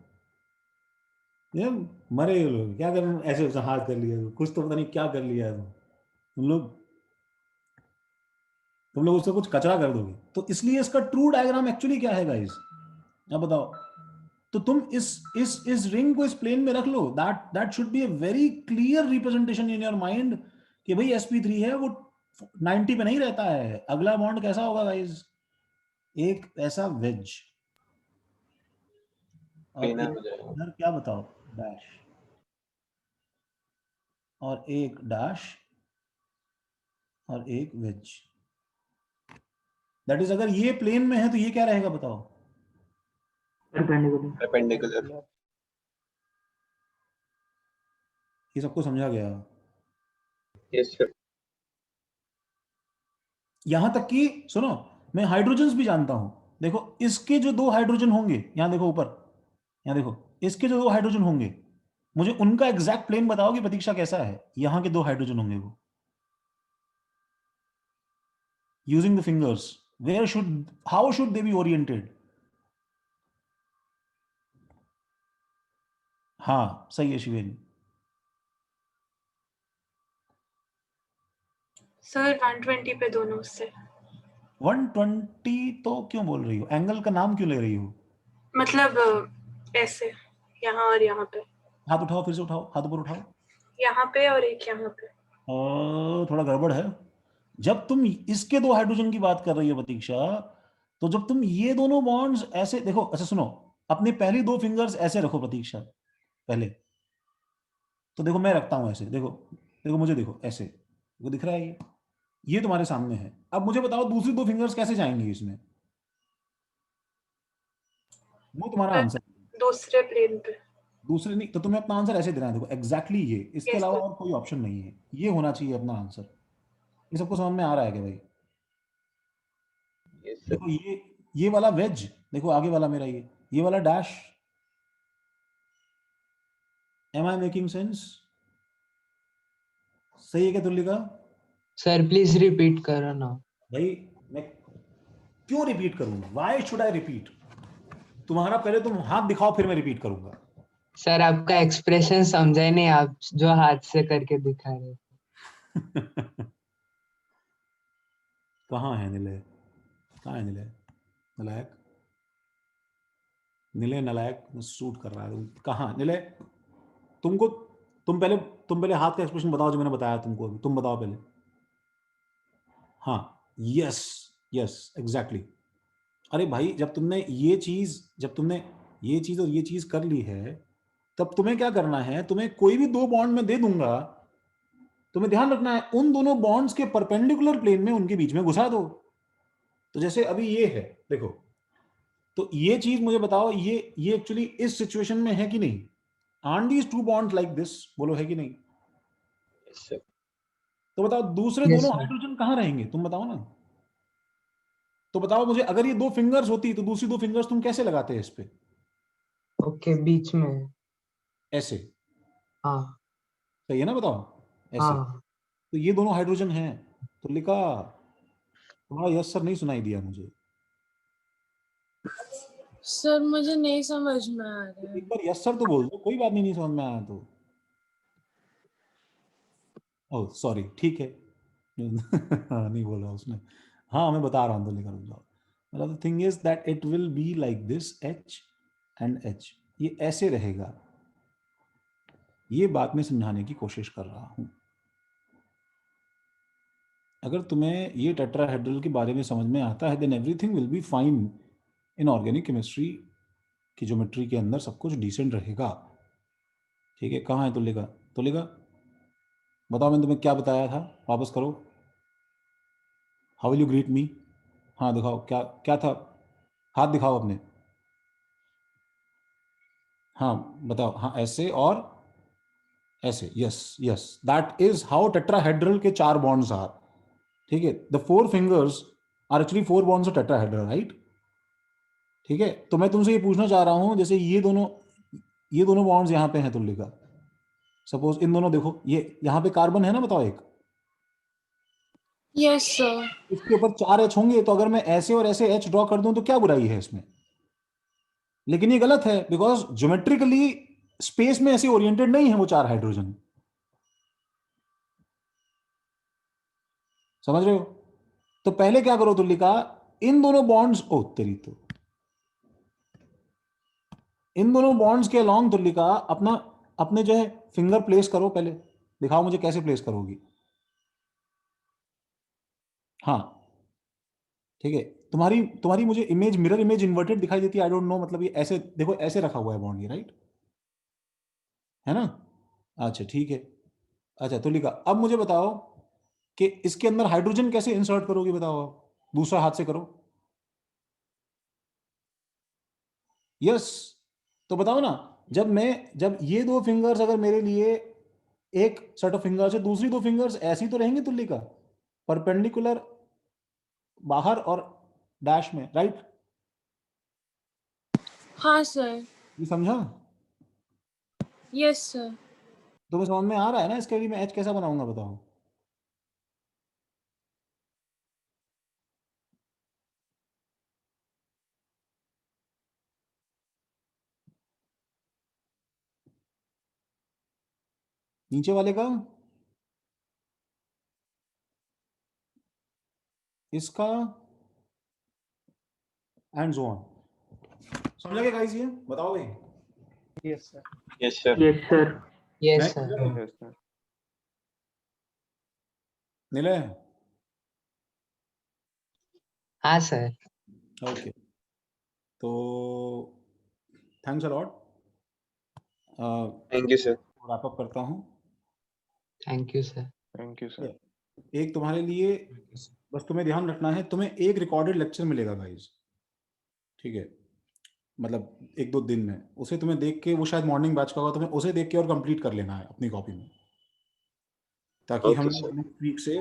ये मरे ये लोग, क्या कर ऐसे हाथ कर लिया, कुछ तो पता नहीं क्या कर लिया है तुम लोग उससे कुछ कचरा कर दोगे। तो इसलिए इसका ट्रू डायग्राम एक्चुअली क्या है गाइस, अब बताओ। तो तुम इस रिंग को इस प्लेन में रख लो, that should be a very clear representation in your mind कि भाई sp3 है, वो 90 पे नहीं रहता है। अगला बॉन्ड कैसा होगा गाइस? एक ऐसा वेज, और पीना एक हो जाएगा। इधर क्या बताओ, डैश, और एक डैश, और एक वेज। दैट इज, अगर ये प्लेन में है तो ये क्या रहेगा बताओ? परपेंडिकुलर। परपेंडिकुलर। ये सबको समझा गया? Yes sir. यहां तक कि सुनो, मैं हाइड्रोजन्स भी जानता हूं। देखो इसके जो 2 हाइड्रोजन होंगे, यहां देखो ऊपर, यहां देखो, इसके जो 2 हाइड्रोजन होंगे, मुझे उनका एग्जैक्ट प्लेन बताओ कि प्रतीक्षा कैसा है। यहां के 2 हाइड्रोजन होंगे वो, using the fingers, where should, how should they be oriented? हाँ सही है शिवेन। सर 120 पे दोनों से, 120 तो क्यों बोल रही हो? एंगल का नाम क्यों ले रही हो? मतलब ऐसे, यहाँ और यहाँ पे, हाथ उठाओ, फिर से उठाओ, हाथ ऊपर उठाओ। यहाँ पे और एक यहाँ पे। थोड़ा गड़बड़ है। जब तुम इसके 2 हाइड्रोजन की बात कर रही हो प्रतीक्षा, तो जब तुम ये दोनों बॉन्ड्स ऐसे देखो, अच्छा सुनो, अपने पहली 2 फिंगर्स ऐसे रखो प्रतीक्षा पहले। तो देखो मैं रखता हूं ऐसे, देखो देखो मुझे, देखो ऐसे, वो दिख रहा है ये तुम्हारे सामने है। अब मुझे बताओ दूसरी 2 फिंगर्स कैसे जाएंगी इसमें? वो तुम्हारा आंसर। दूसरे प्लेन पे। दूसरे नहीं तो तुम्हें अपना आंसर ऐसे देना है, देखो एग्जैक्टली ये, इसके Yes, अलावा sir. और कोई ऑप्शन नहीं है, ये होना चाहिए अपना आंसर। ये सबको समझ में आ रहा है क्या भाई? Yes sir. देखो ये वाला वेज, देखो आगे वाला मेरा ये वाला dash. Am I making sense? सही है क्या तुल्लिका? सर प्लीज रिपीट करो ना। भाई मैं क्यों रिपीट करूंगा? Why should I repeat? तुम्हारा पहले तुम हाथ दिखाओ, फिर मैं रिपीट करूंगा। सर आपका एक्सप्रेशन समझा ही नहीं, आप जो हाथ से करके दिखा रहे थे। कहाँ है निलय? कहाँ है निलय? नलायक, निलय नलायक शूट कर रहा है। कहाँ निलय? तुमको तुम पहले हाथ का एक्सप्रेशन बताओ जो मैंने बताया तुमको अभी। तुम बताओ पहले। हाँ, यस यस एग्जैक्टली। अरे भाई, जब तुमने ये चीज और ये चीज कर ली है, तब तुम्हें क्या करना है? तुम्हें कोई भी दो बॉन्ड में दे दूंगा, तुम्हें ध्यान रखना है उन दोनों बॉन्ड्स के परपेंडिकुलर प्लेन में उनके बीच में घुसा दो। तो जैसे अभी ये है, देखो, तो ये चीज मुझे बताओ, ये एक्चुअली इस सिचुएशन में है कि नहीं? Are these two bonds like this? बोलो है कि नहीं? Yes, sir. तो बताओ दूसरे यस दोनों सर। हाइड्रोजन कहाँ रहेंगे? तुम बताओ ना। तो बताओ मुझे, अगर ये दो फिंगर्स होती तो दूसरी दो फिंगर्स तुम कैसे लगाते इस पे? ओके, बीच में। ऐसे। हाँ सही है ना? बताओ ऐसे। हाँ। तो ये दोनों हाइड्रोजन हैं। तो लिखा, तुम्हारा यस सर नहीं सुनाई दिया मुझे। सर मुझे नहीं समझ में आ रहा है। एक बार यस सर तो बोल दो, कोई बात नहीं, नहीं समझ में आया तो। ओह सॉरी, ठीक है। हाँ, नहीं बोला उसने। हाँ, मैं बता रहा हूँ, तो लिखा, रुक जाओ। मतलब the thing is that it will be like this, H and H, ये ऐसे रहेगा। ये बात मैं समझाने की कोशिश कर रहा हूँ। अगर तुम्हें ये टेट्राहेड्रल के बारे में समझ में आता है, then everything will be fine in organic chemistry की ज्योमेट्री के अंदर सब कुछ डिसेंट रहेगा। ठीक है, कहाँ है तुलिका? तुलिका बताओ, मैंने तुम्हें क्या बताया था? वापस करो। हाउ विल यू ग्रीट मी? हाँ दिखाओ, क्या क्या था? हाथ दिखाओ अपने। हाँ बताओ। हाँ, ऐसे और ऐसे। Yes yes, that is how tetrahedral के चार बॉन्ड्स आर। ठीक है, the four fingers are actually four bonds of tetrahedral, right? ठीक है, तो मैं तुमसे ये पूछना चाह रहा हूं, जैसे ये दोनों बॉन्ड्स यहाँ पे हैं तुल्लिका, सपोज इन दोनों, देखो ये यहाँ पे कार्बन है ना, बताओ एक, यस सर। इसके ऊपर चार एच होंगे, तो अगर मैं ऐसे और ऐसे एच ड्रॉ कर दूं तो क्या बुराई है इसमें? लेकिन ये गलत है, बिकॉज ज्योमेट्रिकली स्पेस में ऐसे ओरिएंटेड नहीं है वो चार हाइड्रोजन। समझ रहे हो? तो पहले क्या करो तुल्लिका, इन दोनों बॉन्ड्स, ओ तेरी तो, इन दोनों बॉन्ड्स के अलोंग तुल्लिका अपना अपने जो है फिंगर प्लेस करो। पहले दिखाओ मुझे कैसे प्लेस करोगी। हाँ ठीक है, तुम्हारी तुम्हारी मुझे इमेज, मिरर इमेज इन्वर्टेड दिखाई देती है, आई डोंट नो, मतलब ये ऐसे देखो, ऐसे रखा हुआ है बॉन्ड ये, राइट है ना? अच्छा ठीक है। अच्छा तुलिका, अब मुझे बताओ कि इसके अंदर हाइड्रोजन कैसे इंसर्ट करोगी? बताओ, आप दूसरा हाथ से करो। यस, तो बताओ ना, जब ये दो फिंगर्स अगर मेरे लिए एक सेट ऑफ फिंगर्स है, दूसरी दो फिंगर्स ऐसी तो रहेंगी तुल्लिका, परपेंडिकुलर बाहर और डैश में, राइट? हाँ सर। ये समझा? Yes sir. तुम्हें समझ में आ रहा है ना इसके लिए मैं एच कैसा बनाऊंगा? बताओ। नीचे वाले का, इसका, एंड सो ऑन। समझा क्या गाइस? ये बताओ भाई। Yes sir. Yes, sir. Yes sir. Yes मैं सर। समझा? Yes sir. निलय, हाँ सर। ओके, तो thanks a lot. Thank you, sir. Wrap up करता हूँ। Thank you sir. Thank you sir. एक तुम्हारे लिए, बस तुम्हें ध्यान रखना है, तुम्हें एक रिकॉर्डेड लेक्चर मिलेगा गाइस, ठीक है? मतलब एक दो दिन में उसे तुम्हें देख के, वो शायद मॉर्निंग बैच का होगा, तुम्हें उसे देख के और कंप्लीट कर लेना है अपनी कॉपी में, ताकि हम Okay, sir. नेक्स्ट वीक से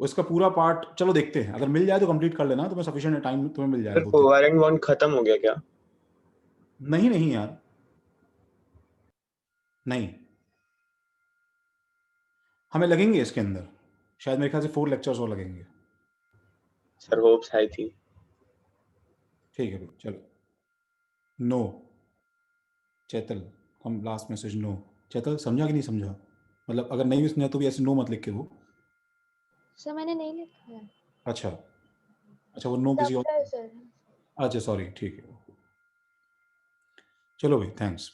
वो इसका पूरा पार्ट, चलो देखते हैं, अगर मिल जाए तो कंप्लीट कर लेना, तुम्हें सफिशिएंट टाइम तुम्हें मिल जाएगा Sir, 2 दिन। कोवेलेंट बॉन्ड खत्म हो गया क्या? नहीं नहीं यार, नहीं, हमें लगेंगे इसके अंदर, शायद मेरे ख्याल से 4 लेक्चर्स और लगेंगे। Sir, hopes high थी. ठीक है भाई, चलो। नो चैतल हम लास्ट मैसेज नो। चैतल समझा कि नहीं समझा? मतलब अगर नहीं भी समझा तो भी ऐसे नो मत लिख के वो। सर मैंने नहीं लिखा है। अच्छा अच्छा, वो नो किसी और। Doctor sir. अच्छा सॉरी, ठीक है, चलो भाई, थैंक्स।